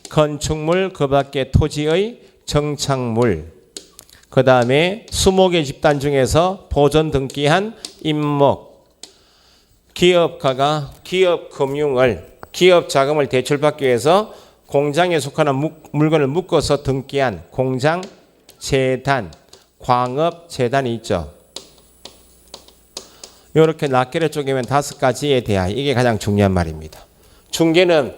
건축물 그 밖에 토지의 정착물, 그 다음에 20개 집단 중에서 보존 등기한 임목, 기업가가 기업 금융을 기업 자금을 대출받기 위해서 공장에 속하는 물건을 묶어서 등기한 공장 재단, 광업 재단이 있죠. 이렇게 낱개를 쪼개면 5가지에 대하여 이게 가장 중요한 말입니다. 중개는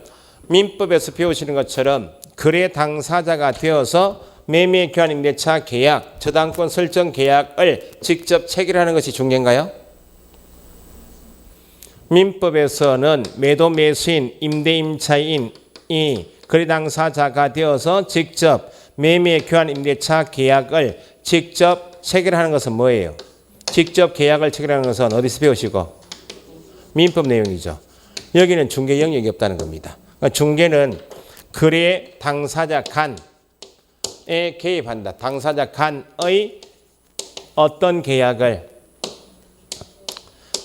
민법에서 배우시는 것처럼 거래 당사자가 되어서 매매, 교환, 임대차, 계약, 저당권 설정 계약을 직접 체결하는 것이 중개인가요? 민법에서는 매도 매수인, 임대 임차인이 거래 당사자가 되어서 직접 매매, 교환, 임대차, 계약을 직접 체결하는 것은 뭐예요? 직접 계약을 체결하는 것은 어디서 배우시고? 민법 내용이죠. 여기는 중개 영역이 없다는 겁니다. 그러니까 중개는 거래 당사자 간에 개입한다. 당사자 간의 어떤 계약을,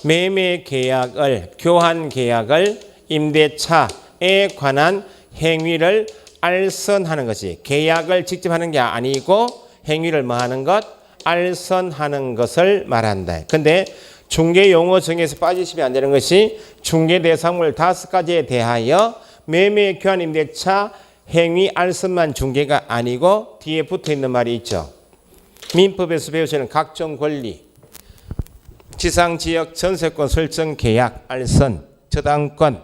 매매 계약을, 교환 계약을, 임대차에 관한 행위를 알선하는 것이, 계약을 직접 하는 게 아니고 행위를 뭐 하는 것? 알선하는 것을 말한다. 근데 중개 용어 정에서 빠지시면 안 되는 것이 중개 대상물 5가지에 대하여 매매, 교환, 임대차, 행위, 알선만 중개가 아니고 뒤에 붙어 있는 말이 있죠. 민법에서 배우시는 각종 권리, 지상지역 전세권 설정 계약, 알선, 저당권,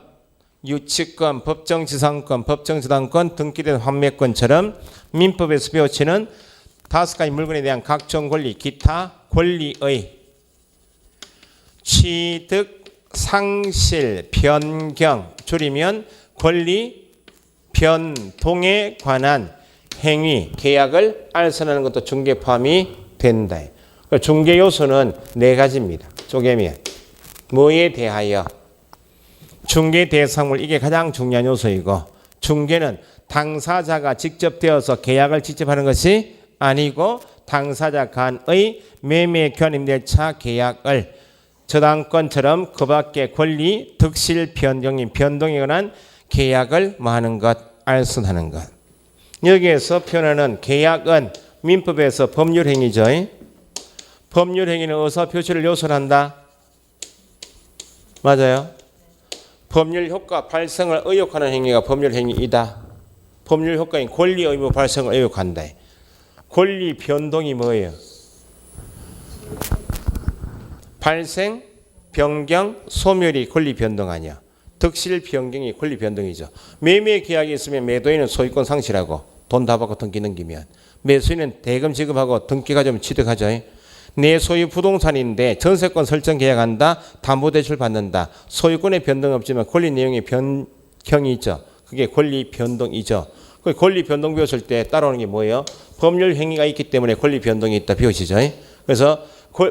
유치권, 법정지상권, 법정저당권, 등기된 환매권처럼 민법에서 배우치는 5가지 물건에 대한 각종 권리, 기타 권리의 취득, 상실, 변경, 줄이면 권리 변동에 관한 행위, 계약을 알선하는 것도 중개 포함이 된다. 중개 요소는 4가지입니다. 쪼개면 뭐에 대하여? 중개 대상물, 이게 가장 중요한 요소이고, 중개는 당사자가 직접 되어서 계약을 직접 하는 것이 아니고 당사자 간의 매매, 교환, 임대차 계약을 저당권처럼 그 밖에 권리, 득실, 변동에 관한 계약을 뭐 하는 것, 알선하는 것. 여기에서 표현하는 계약은 민법에서 법률행위죠. 법률행위는 어디서 표시를 요소로 한다? 맞아요. 법률 효과 발생을 의혹하는 행위가 법률행위이다. 법률 효과인 권리 의무 발생을 의혹한다. 권리 변동이 뭐예요? 발생, 변경, 소멸이 권리 변동 아니야. 득실 변경이 권리 변동이죠. 매매 계약이 있으면 매도인은 소유권 상실하고 돈 다 받고 등기 넘기면 매수인은 대금 지급하고 등기가 좀 취득하죠. 내 소유 부동산인데 전세권 설정 계약한다. 담보대출 받는다. 소유권의 변동 없지만 권리 내용의 변경이 있죠. 그게 권리 변동이죠. 그 권리 변동 배웠을 때 따라오는 게 뭐예요? 법률 행위가 있기 때문에 권리 변동이 있다 배우시죠. 그래서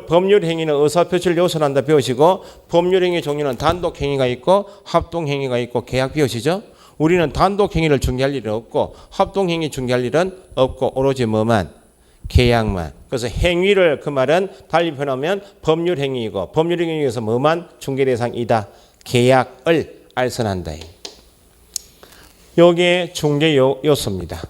법률 행위는 의사표시를 요소한다 배우시고 법률 행위 종류는 단독 행위가 있고 합동 행위가 있고 계약 배우시죠. 우리는 단독 행위를 중개할 일은 없고 합동 행위 중개할 일은 없고 오로지 뭐만 계약만. 그래서 행위를 그 말은 달리 표현하면 법률 행위이고 법률 행위에서 뭐만 중개 대상이다. 계약을 알선한다. 요게 중개 요소입니다.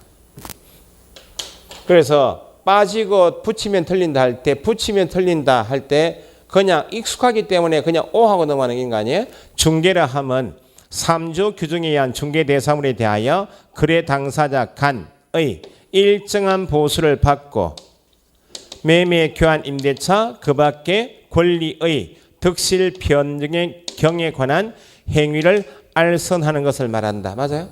그래서 빠지고 붙이면 틀린다 할 때 붙이면 틀린다 할 때 그냥 익숙하기 때문에 그냥 오하고 넘어가는 거 아니에요? 중개라 하면 3조 규정에 의한 중개 대상물에 대하여 거래 당사자 간의 일정한 보수를 받고 매매 교환 임대차 그 밖에 권리의 득실 변경에 관한 행위를 알선하는 것을 말한다. 맞아요?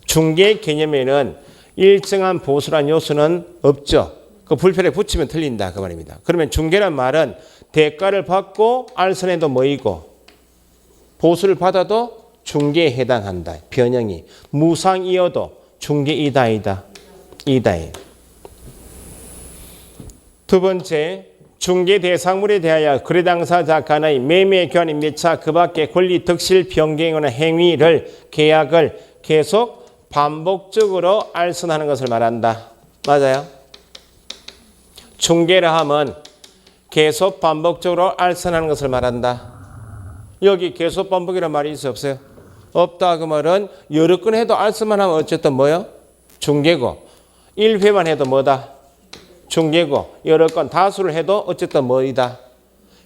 중개 개념에는 일정한 보수란 요소는 없죠. 그 불편에 붙이면 틀린다 그 말입니다. 그러면 중개란 말은 대가를 받고 알선해도 뭐이고 보수를 받아도 중개에 해당한다. 변형이 무상이어도 중개이다 이다. 두 번째, 중개 대상물에 대하여 거래 당사자 간의 매매 교환 임대차 그 밖에 권리 득실 변경에 관한 행위를 계약을 계속 반복적으로 알선하는 것을 말한다. 맞아요? 중개라 하면 계속 반복적으로 알선하는 것을 말한다. 여기 계속 반복이라는 말이 있어 없어요? 없다 그 말은 여러 건 해도 알선만 하면 어쨌든 뭐요? 중개고 1회만 해도 뭐다? 중개고 여러 건 다수를 해도 어쨌든 뭐이다?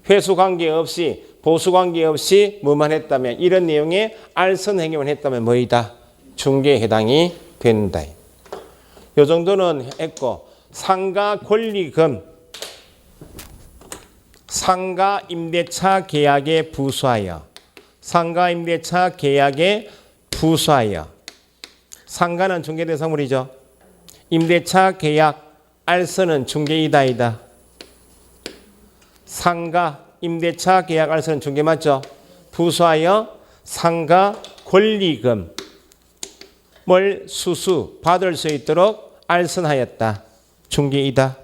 회수 관계없이 보수 관계없이 뭐만 했다면 이런 내용의 알선 행위만 했다면 뭐이다? 중개에 해당이 된다. 이 정도는 했고 상가 권리금 상가 임대차 계약에 부수하여 상가 임대차 계약에 부수하여 상가는 중개 대상물이죠. 임대차 계약 알선은 중개이다이다. 상가 임대차 계약 알선은 중개 맞죠? 부수하여 상가 권리금 뭘 수수 받을 수 있도록 알선하였다. 중개이다.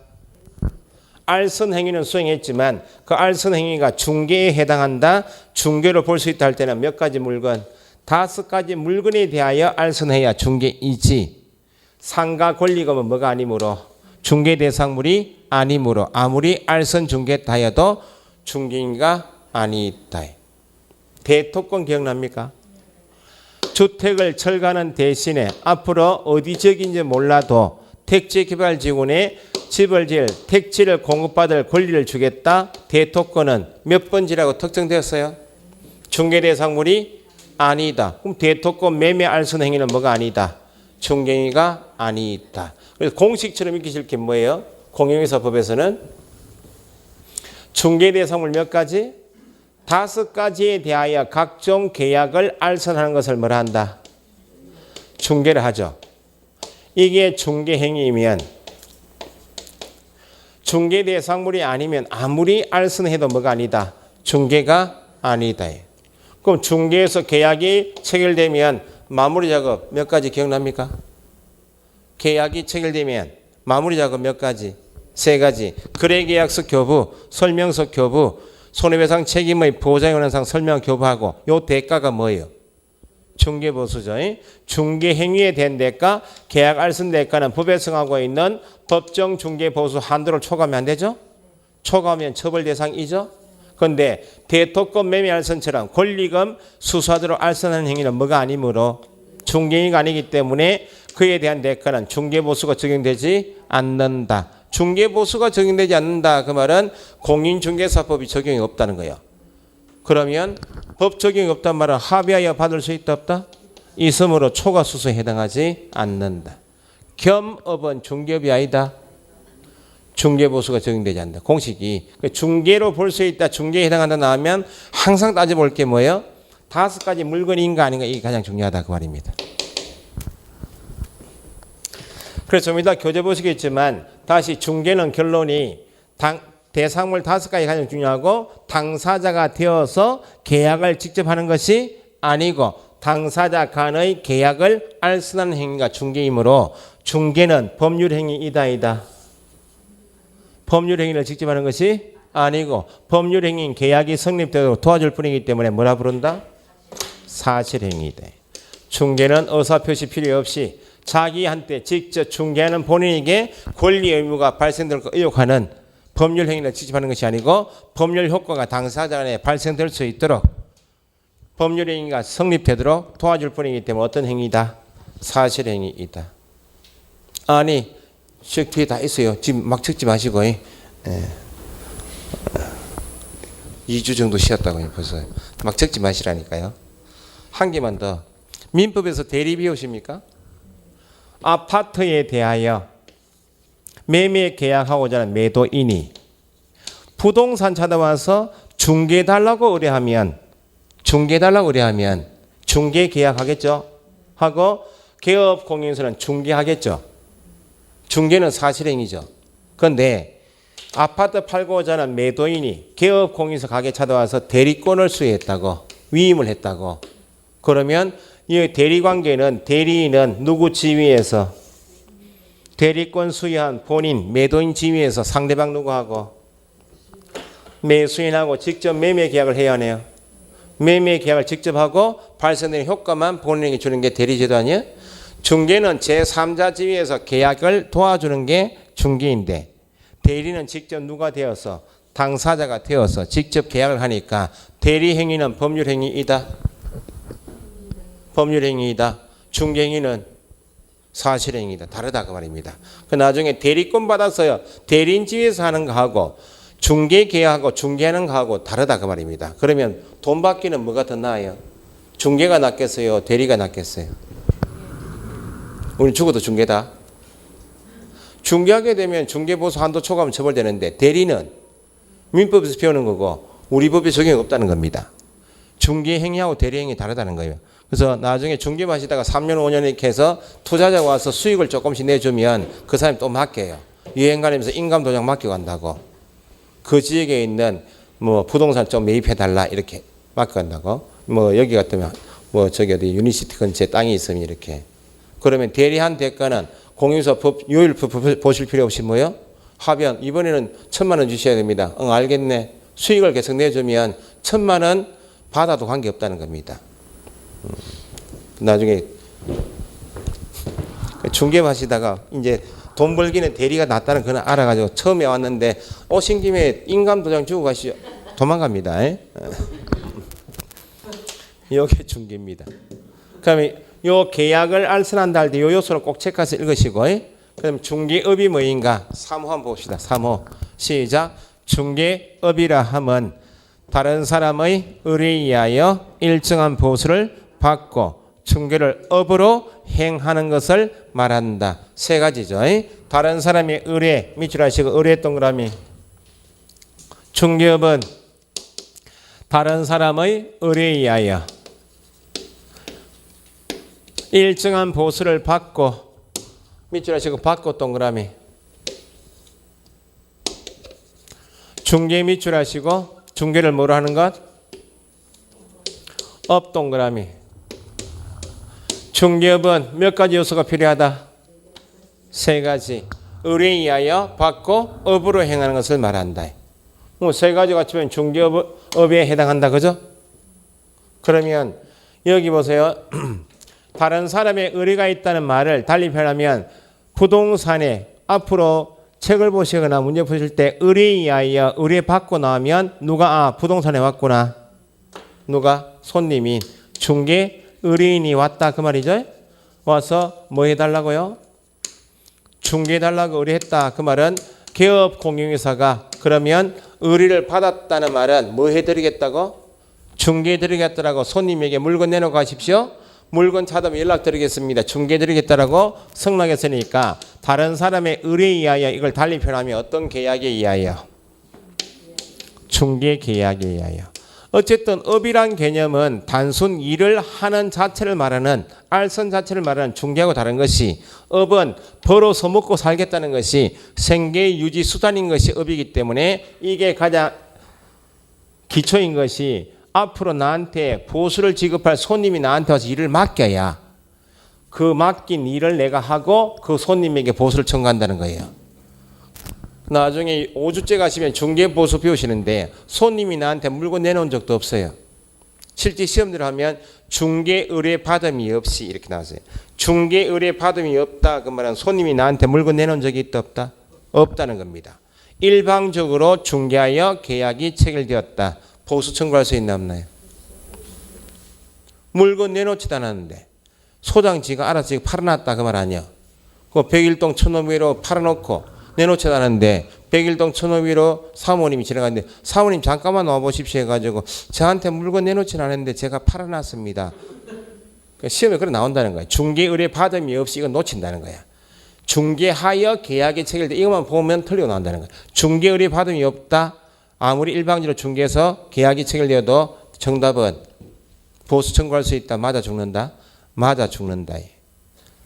알선 행위는 수행했지만 그 알선 행위가 중개에 해당한다. 중개로 볼 수 있다 할 때는 몇 가지 물건? 5가지 물건에 대하여 알선해야 중개이지. 상가 권리금은 뭐가 아니므로 중개 대상물이 아니므로 아무리 알선 중개했다 하여도 중개인가 아니다. 대토권 기억납니까? 주택을 철거하는 대신에 앞으로 어디 지역인지 몰라도 택지개발지구에 집을 지을 택지를 공급받을 권리를 주겠다. 대토권은 몇 번지라고 특정되었어요? 중개대상물이 아니다. 그럼 대토권 매매 알선 행위는 뭐가 아니다? 중개행위가 아니다. 그래서 공식처럼 익히실 게 뭐예요? 공용회사법에서는 중개대상물 몇 가지? 5가지에 대하여 각종 계약을 알선하는 것을 뭐라 한다? 중개를 하죠. 이게 중개행위이면 중개대상물이 아니면 아무리 알선해도 뭐가 아니다? 중개가 아니다. 그럼 중개에서 계약이 체결되면 마무리 작업 몇 가지 기억납니까? 계약이 체결되면 마무리 작업 몇 가지? 3가지. 거래계약서 교부, 설명서 교부, 손해배상 책임의 보장원상 설명 교부하고 요 대가가 뭐예요? 중개보수죠. 중개행위에 대한 대가, 계약 알선 대가는 법에 정하고 있는 법정 중개보수 한도를 초과하면 안 되죠? 초과하면 처벌 대상이죠? 그런데 대토권 매매 알선처럼 권리금 수수하도록 알선하는 행위는 뭐가 아니므로 중개행위가 아니기 때문에 그에 대한 대가는 중개보수가 적용되지 않는다. 중개보수가 적용되지 않는다. 그 말은 공인중개사법이 적용이 없다는 거예요. 그러면 법 적용이 없단 말은 합의하여 받을 수 있다 없다? 있으므로 초과수수에 해당하지 않는다. 겸업은 중개업이 아니다. 중개보수가 적용되지 않는다. 공식이 중개로 볼 수 있다. 중개에 해당한다 나오면 항상 따져볼 게 뭐예요? 5가지 물건인가 아닌가 이게 가장 중요하다 그 말입니다. 그래서 좀 이따 교재 보시겠지만 다시 중개는 결론이 대상물 5가지 가장 중요하고 당사자가 되어서 계약을 직접 하는 것이 아니고 당사자 간의 계약을 알선하는 행위가 중개이므로 중개는 법률 행위이다 이다. 법률 행위를 직접 하는 것이 아니고 법률 행위인 계약이 성립되도록 도와줄 뿐이기 때문에 뭐라 부른다? 사실 행위다. 중개는 의사표시 필요 없이 자기한테 직접 중개하는 본인에게 권리 의무가 발생될 것 의혹하는 법률 행위를 직접 하는 것이 아니고 법률 효과가 당사자 간에 발생될 수 있도록 법률 행위가 성립되도록 도와줄 뿐이기 때문에 어떤 행위다? 사실 행위이다. 아니 뒤에 다 있어요. 지금 막 적지 마시고 2주 정도 쉬었다고요. 벌써 막 적지 마시라니까요. 한 개만 더. 민법에서 대리 배우십니까? 아파트에 대하여 매매 계약하고자 하는 매도인이 부동산 찾아와서 중개해달라고 의뢰하면 중개 계약하겠죠? 하고 개업공인서는 중개하겠죠? 중개는 사실행위죠. 그런데 아파트 팔고자 하는 매도인이 개업공인서 가게 찾아와서 대리권을 수여했다고 위임을 했다고 그러면 이 대리관계는 대리인은 누구 지위에서 대리권 수여한 본인 매도인 지위에서 상대방 누구하고 매수인하고 직접 매매 계약을 해야 하네요. 매매 계약을 직접 하고 발생되는 효과만 본인에게 주는 게 대리제도 아니에요? 중개는 제3자 지위에서 계약을 도와주는 게 중개인데 대리는 직접 누가 되어서 당사자가 되어서 직접 계약을 하니까 대리행위는 법률행위이다. 법률행위이다. 중개행위는 사실행위이다. 다르다 그 말입니다. 그 나중에 대리권 받아서요 대리인 지위에서 하는 거하고 중개 계약하고 중개하는 거하고 다르다 그 말입니다. 그러면 돈 받기는 뭐가 더 나아요? 중개가 낫겠어요? 대리가 낫겠어요? 우리 죽어도 중개다. 중개하게 되면 중개보수 한도 초과하면 처벌되는데 대리는 민법에서 배우는 거고 우리 법에 적용이 없다는 겁니다. 중개 행위하고 대리 행위 다르다는 거예요. 그래서 나중에 중개 마시다가 3년 5년 이렇게 해서 투자자가 와서 수익을 조금씩 내주면 그 사람이 또 맡겨요. 여행 가면서 인감 도장 맡겨간다고. 그 지역에 있는 뭐 부동산 좀 매입해달라 이렇게 맡겨간다고. 뭐 여기 같으면 뭐 저기 어디 유니시티 근처에 땅이 있으면 이렇게. 그러면 대리한 대가는 공인서 법 요일 보실 필요 없이 뭐요? 하변 이번에는 1,000만 원 주셔야 됩니다. 응 알겠네. 수익을 계속 내주면 1,000만 원 받아도 관계없다는 겁니다. 나중에 중개하시다가 이제 돈 벌기는 대리가 낫다는 그걸 알아가지고 처음에 왔는데 오신 김에 인감도장 주고 가시죠. 도망갑니다. 이게 중개입니다. 그러면 요 계약을 알선한다 할 때 요 요소를 꼭 체크해서 읽으시고 그럼 중개업이 뭐인가? 3호 한번 봅시다. 3호 시작. 중개업이라 함은 다른 사람의 의뢰에 의하여 일정한 보수를 받고 중개를 업으로 행하는 것을 말한다. 세 가지죠. 다른 사람의 의뢰 밑줄 하시고 의뢰 동그라미. 중개업은 다른 사람의 의뢰에 의하여 일정한 보수를 받고 밑줄 하시고 받고 동그라미. 중개 밑줄 하시고 중개를 뭐로 하는 것? 업 동그라미. 중개업은 몇 가지 요소가 필요하다? 세 가지. 의뢰에 의하여 받고 업으로 행하는 것을 말한다. 세 가지 같으면 중개업에 해당한다. 그죠? 그러면 여기 보세요. 다른 사람의 의뢰가 있다는 말을 달리 표현하면 부동산에 앞으로 책을 보시거나 문제 푸실 때 의뢰에 의하여 의뢰 받고 나오면 누가 부동산에 왔구나. 누가? 손님인 중개 의뢰인이 왔다 그 말이죠. 와서 뭐 해달라고요? 중개해달라고 의뢰했다 그 말은 개업공인회사가 그러면 의뢰를 받았다는 말은 뭐 해드리겠다고? 중개해드리겠다라고 손님에게 물건 내놓고 가십시오. 물건 찾으면 연락드리겠습니다. 중개해드리겠다라고 승낙했으니까 다른 사람의 의뢰에 의하여 이걸 달리 표현하면 어떤 계약에 의하여? 중개계약에 의하여. 어쨌든 업이란 개념은 단순 일을 하는 자체를 말하는 알선 자체를 말하는 중개하고 다른 것이 업은 벌어서 먹고 살겠다는 것이 생계 유지 수단인 것이 업이기 때문에 이게 가장 기초인 것이 앞으로 나한테 보수를 지급할 손님이 나한테 와서 일을 맡겨야 그 맡긴 일을 내가 하고 그 손님에게 보수를 청구한다는 거예요. 나중에 5주째 가시면 중개보수 배우시는데 손님이 나한테 물건 내놓은 적도 없어요. 실제 시험들 하면 중개 의뢰 받음이 없이 이렇게 나왔어요. 중개 의뢰 받음이 없다 그 말은 손님이 나한테 물건 내놓은 적이 있다 없다? 없다는 겁니다. 일방적으로 중개하여 계약이 체결되었다. 보수 청구할 수 있나 없나요? 물건 내놓지도 않았는데 소장지가 알아서 팔아놨다 그 말 아니야. 그 101동 1,500으로 팔아놓고 내놓지도 않았는데 101동 1,500으로 사모님이 지나갔는데 사모님 잠깐만 와보십시오 해가지고 저한테 물건 내놓지는 않았는데 제가 팔아놨습니다. 시험에 그래 나온다는 거야. 중개 의뢰 받음이 없이 이건 놓친다는 거야. 중개하여 계약이 체결돼 이것만 보면 틀리고 나온다는 거야. 중개 의뢰 받음이 없다. 아무리 일방적으로 중개해서 계약이 체결되어도 정답은 보수 청구할 수 있다. 맞아 죽는다. 맞아 죽는다.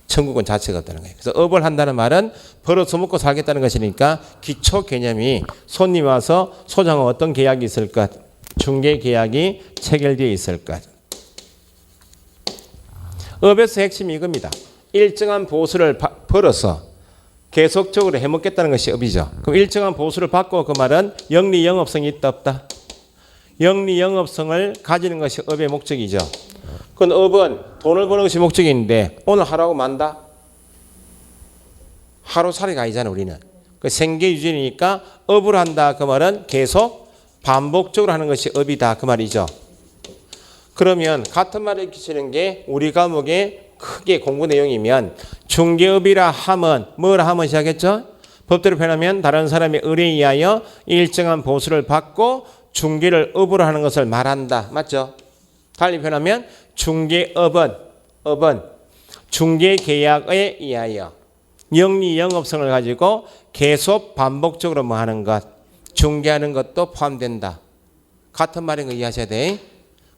청구권 자체가 없다는 거예요. 그래서 업을 한다는 말은 벌어서 먹고 살겠다는 것이니까 기초 개념이 손님 와서 소장은 어떤 계약이 있을 것, 중개 계약이 체결되어 있을 것. 업에서 핵심이 이겁니다. 일정한 보수를 벌어서 계속적으로 해먹겠다는 것이 업이죠. 그럼 일정한 보수를 받고 그 말은 영리 영업성이 있다 없다? 영리 영업성을 가지는 것이 업의 목적이죠. 그건 업은 돈을 버는 것이 목적인데 오늘 하라고 만다? 하루살이가 아니잖아 우리는. 그 생계 유지니까 업을 한다 그 말은 계속 반복적으로 하는 것이 업이다 그 말이죠. 그러면 같은 말을 끼치는 게 우리 과목의 크게 공부 내용이면 중개업이라 하면 뭐라 하면 시작했죠? 법대로 표현하면 다른 사람의 의뢰에 의하여 일정한 보수를 받고 중개를 업으로 하는 것을 말한다. 맞죠? 달리 표현하면 중개업은 중개계약에 의하여 영리 영업성을 가지고 계속 반복적으로 뭐 하는 것, 중개하는 것도 포함된다. 같은 말인 거 이해하셔야 돼.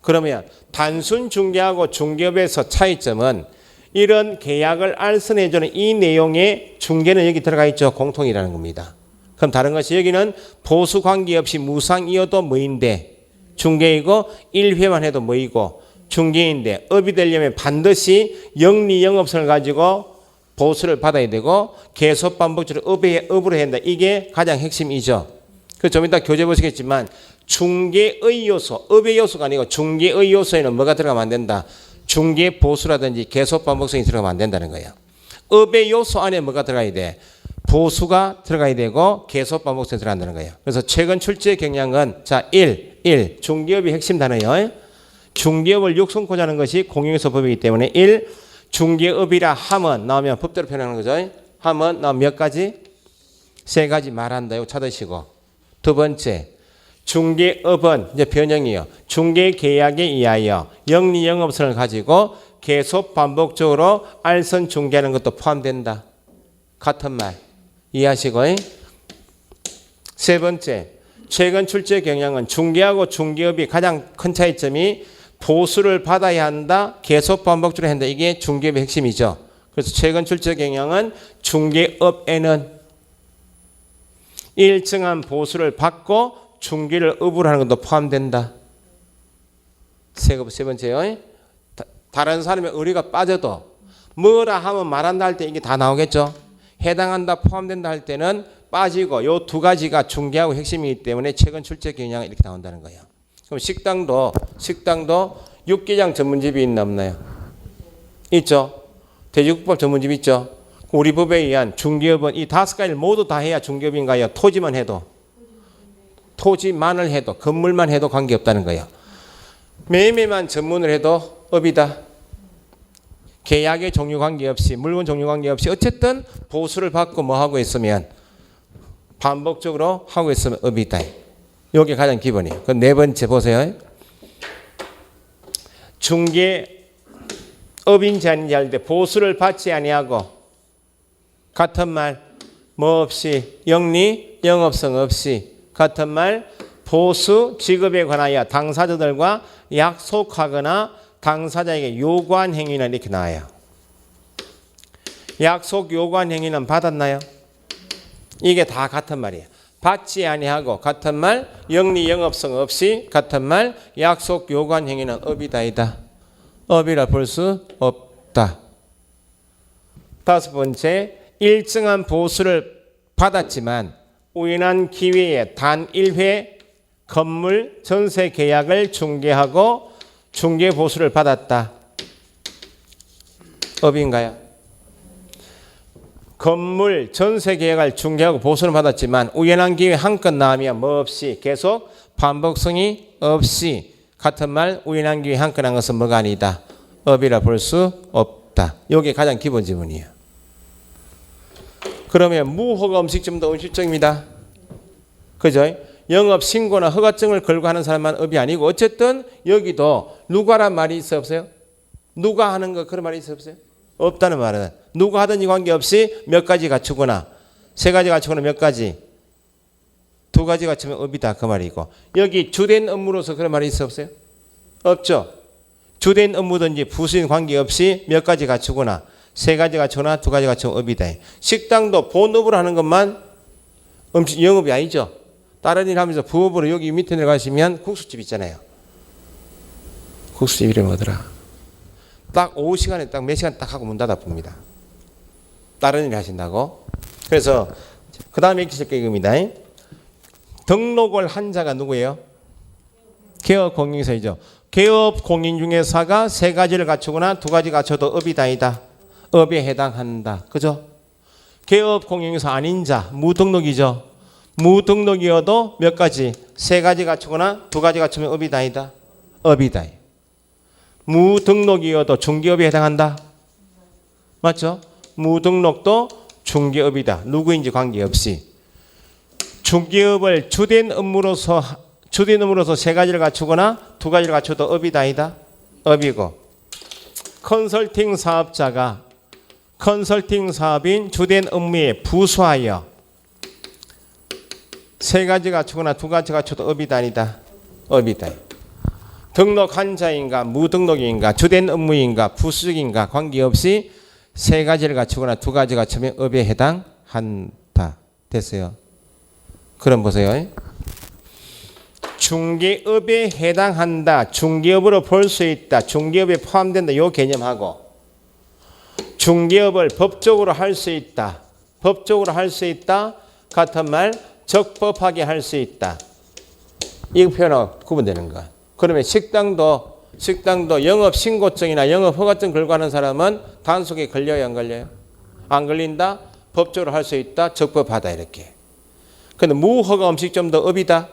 그러면 단순 중개하고 중개업에서 차이점은 이런 계약을 알선해주는 이 내용의 중개는 여기 들어가 있죠. 공통이라는 겁니다. 그럼 다른 것이 여기는 보수 관계없이 무상이어도 뭐인데 중개이고 1회만 해도 뭐이고 중개인데 업이 되려면 반드시 영리 영업성을 가지고 보수를 받아야 되고 계속 반복적으로 업으로 해야 한다. 이게 가장 핵심이죠. 그래서 좀 이따 교재 보시겠지만 중개의 요소, 업의 요소가 아니고 중개의 요소에는 뭐가 들어가면 안 된다. 중개 보수라든지 계속 반복성이 들어가면 안 된다는 거예요. 업의 요소 안에 뭐가 들어가야 돼? 보수가 들어가야 되고 계속 반복성이 들어간다는 거예요. 그래서 최근 출제 경향은 자 1. 중개업이 핵심 단어예요. 중개업을 육성코자 하는 것이 공용요소법이기 때문에 1. 중개업이라 하면 나오면 법대로 표현하는 거죠. 하면 나오면 몇 가지? 3가지 말한다. 이거 찾으시고. 두 번째. 중개업은 이제 변형이요. 중개계약에 의하여 영리 영업성을 가지고 계속 반복적으로 알선 중개하는 것도 포함된다. 같은 말. 이해하시고. 세 번째. 최근 출제 경향은 중개하고 중개업이 가장 큰 차이점이 보수를 받아야 한다. 계속 반복적으로 한다. 이게 중개업의 핵심이죠. 그래서 최근 출제 경향은 중개업에는 일정한 보수를 받고 중개를 업으로 하는 것도 포함된다. 세 번째요. 다른 사람의 의뢰가 빠져도 뭐라 하면 말한다 할 때 이게 다 나오겠죠. 해당한다 포함된다 할 때는 빠지고 요 2가지가 중개하고 핵심이기 때문에 최근 출제 경향이 이렇게 나온다는 거예요. 그럼 식당도 육개장 전문집이 있나 없나요? 있죠. 돼지국밥 전문집 있죠. 우리 법에 의한 중개업은 이 5가지를 모두 다 해야 중개업인가요? 토지만 해도 토지만을 해도 건물만 해도 관계없다는 거예요. 매매만 전문을 해도 업이다. 계약의 종류 관계없이 물건 종류 관계없이 어쨌든 보수를 받고 뭐 하고 있으면 반복적으로 하고 있으면 업이다. 이게 가장 기본이에요. 그 네 번째 보세요. 중개업인지 아닌지 할 때 보수를 받지 아니하고 같은 말 뭐 없이 영리 영업성 없이 같은 말 보수 지급에 관하여 당사자들과 약속하거나 당사자에게 요구한 행위는 이렇게 나와요. 약속 요구한 행위는 받았나요? 이게 다 같은 말이에요. 받지 아니하고 같은 말, 영리 영업성 없이 같은 말, 약속 요구한 행위는 업이다이다. 업이라 볼 수 없다. 다섯 번째, 일정한 보수를 받았지만 우연한 기회에 단 1회 건물 전세 계약을 중개하고 중개 보수를 받았다. 업인가요? 건물 전세 계약을 중개하고 보수를 받았지만 우연한 기회 한 건 나오면 뭐 없이 계속 반복성이 없이 같은 말 우연한 기회 한 건 한 것은 뭐가 아니다. 업이라 볼 수 없다. 이게 가장 기본 지문이에요. 그러면 무허가 음식점도 음식점입니다. 그죠? 영업 신고나 허가증을 걸고 하는 사람만 업이 아니고 어쨌든 여기도 누가란 말이 있어 없어요? 누가 하는 거 그런 말이 있어 없어요? 없다는 말은 누가 하든지 관계없이 몇 가지 갖추거나 세 가지 갖추거나 몇 가지 두 가지 갖추면 업이다 그 말이고 여기 주된 업무로서 그런 말이 있어 없어요? 없죠. 주된 업무든지 부수인 관계없이 몇 가지 갖추거나 세 가지 갖추거나 두 가지 갖추면 업이다. 식당도 본업으로 하는 것만 음식 영업이 아니죠. 다른 일 하면서 부업으로 여기 밑에 내려가시면 국수집 있잖아요. 국수집 이름이 뭐더라? 딱 오후 시간에 딱 몇 시간 딱 하고 문 닫아 봅니다. 다른 일 하신다고. 그래서 그 다음에 읽으실 게 이겁니다. 등록을 한 자가 누구예요? 개업공인사이죠. 개업공인 중에서가 세 가지를 갖추거나 두 가지 갖춰도 업이다이다. 업에 해당한다. 그죠? 개업공인사 아닌 자 무등록이죠. 무등록이어도 몇 가지 세 가지 갖추거나 두 가지 갖추면 업이다이다. 업이다. 무등록이어도 중개업에 해당한다. 맞죠? 무등록도 중개업이다. 누구인지 관계없이. 중개업을 주된 업무로서 세 가지를 갖추거나 두 가지를 갖춰도 업이다이다. 업이고 컨설팅 사업자가 컨설팅 사업인 주된 업무에 부수하여 세 가지 갖추거나 두 가지 갖춰도 업이다니다. 업이다. 등록한 자인가 무등록인가 주된 업무인가 부수적인가 관계없이 세 가지를 갖추거나 두 가지 갖추면 업에 해당한다. 됐어요. 그럼 보세요. 중개업에 해당한다. 중개업으로 볼 수 있다. 중개업에 포함된다. 이 개념하고 중개업을 법적으로 할 수 있다. 법적으로 할 수 있다. 같은 말 적법하게 할 수 있다. 이 표현하고 구분되는 거. 그러면 식당도 영업신고증이나 영업허가증 걸고 하는 사람은 단속에 걸려요? 안 걸려요? 안 걸린다? 법적으로 할 수 있다? 적법하다 이렇게. 근데 무허가 음식점도 업이다?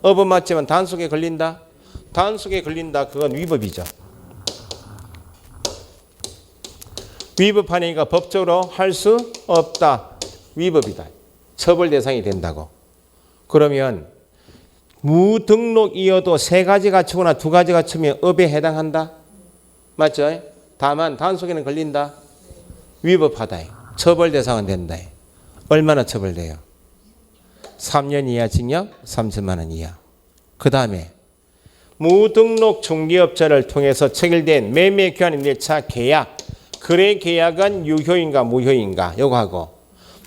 업은 맞지만 단속에 걸린다? 단속에 걸린다. 그건 위법이죠. 위법하니까 법적으로 할 수 없다. 위법이다. 처벌 대상이 된다고. 그러면 무등록이어도 세 가지 갖추거나 두 가지 갖추면 업에 해당한다. 맞죠? 다만 단속에는 걸린다. 위법하다. 처벌 대상은 된다. 얼마나 처벌돼요? 3년 이하 징역 3천만 원 이하. 그 다음에 무등록 중개업자를 통해서 체결된 매매 교환 임대차 계약 거래 계약은 유효인가 무효인가 요거 하고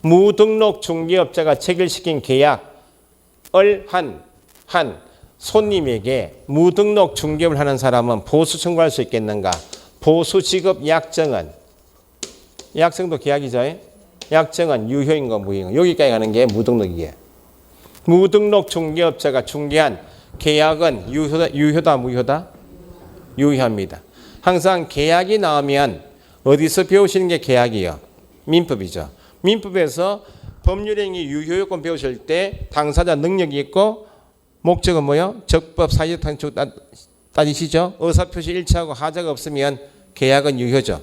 무등록 중개업자가 체결시킨 계약을 한 손님에게 무등록 중개업을 하는 사람은 보수 청구할 수 있겠는가? 보수 지급 약정은 약정도 계약이죠. 약정은 유효인가 무효인가 여기까지 가는 게 무등록이에요. 무등록 중개업자가 중개한 계약은 유효다 무효다? 유효합니다. 항상 계약이 나오면 어디서 배우시는 게 계약이에요? 민법이죠. 민법에서 법률행위 유효요건 배우실 때 당사자 능력이 있고 목적은 뭐요? 적법 사유적 단축 따지시죠? 의사표시 일치하고 하자가 없으면 계약은 유효죠.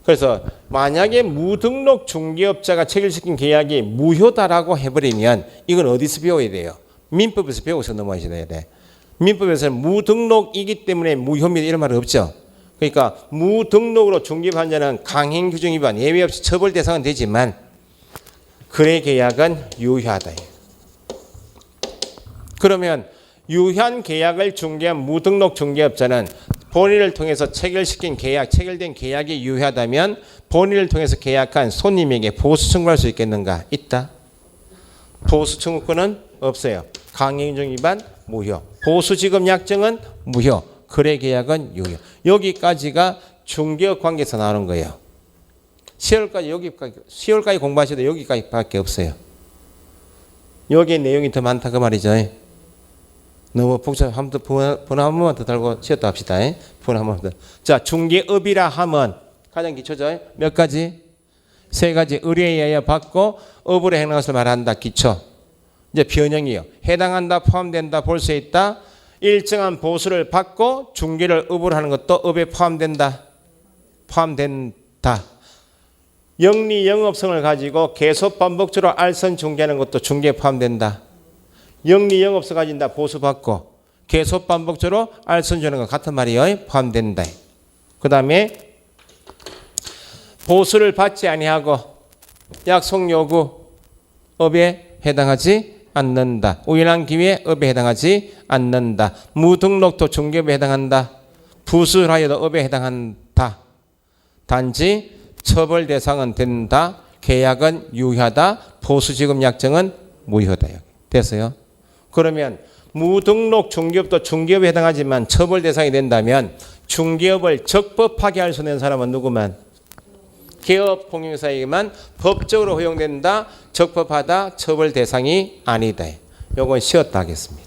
그래서 만약에 무등록 중개업자가 체결시킨 계약이 무효다라고 해버리면 이건 어디서 배워야 돼요? 민법에서 배워서 넘어가셔야 돼. 민법에서는 무등록이기 때문에 무효입니다 이런 말은 없죠. 그러니까 무등록으로 중개한 자는 강행 규정 위반 예외 없이 처벌 대상은 되지만 거래 계약은 유효하다. 그러면 유효한 계약을 중개한 무등록 중개업자는 본인을 통해서 체결시킨 계약, 체결된 계약이 유효하다면 본인을 통해서 계약한 손님에게 보수 청구할 수 있겠는가? 있다. 보수 청구권은 없어요. 강행정 위반 무효. 보수 지급 약정은 무효. 거래 계약은 유효. 여기까지가 중개업 관계에서 나오는 거예요. 10월까지 공부하셔도 여기까지밖에 없어요. 여기에 내용이 더 많다 그 말이죠. 너무 복잡. 한번 한 번만 더 달고 쉬었다 합시다. 분 한 번 더. 자, 중개업이라 하면 가장 기초죠. 몇 가지? 세 가지. 의뢰에 의하여 받고 업으로 행하는 것을 말한다. 기초. 이제 변형이요. 해당한다, 포함된다, 볼 수 있다. 일정한 보수를 받고 중개를 업으로 하는 것도 업에 포함된다. 포함된다. 영리 영업성을 가지고 계속 반복적으로 알선 중개하는 것도 중개에 포함된다. 영리 영업성 가진다. 보수 받고 계속 반복적으로 알선 주는 것 같은 말이요. 포함된다. 그 다음에 보수를 받지 아니하고 약속 요구 업에 해당하지 않는다. 우연한 기회에 업에 해당하지 않는다. 무등록도 중개업에 해당한다. 부수하여도 업에 해당한다. 단지 처벌 대상은 된다. 계약은 유효하다. 보수지급 약정은 무효다. 됐어요? 그러면 무등록 중개업도 중개업에 해당하지만 처벌 대상이 된다면 중개업을 적법하게 할 수 있는 사람은 누구만? 개업 공인사에게만 법적으로 허용된다. 적법하다. 처벌 대상이 아니다. 요건 쉬었다 하겠습니다.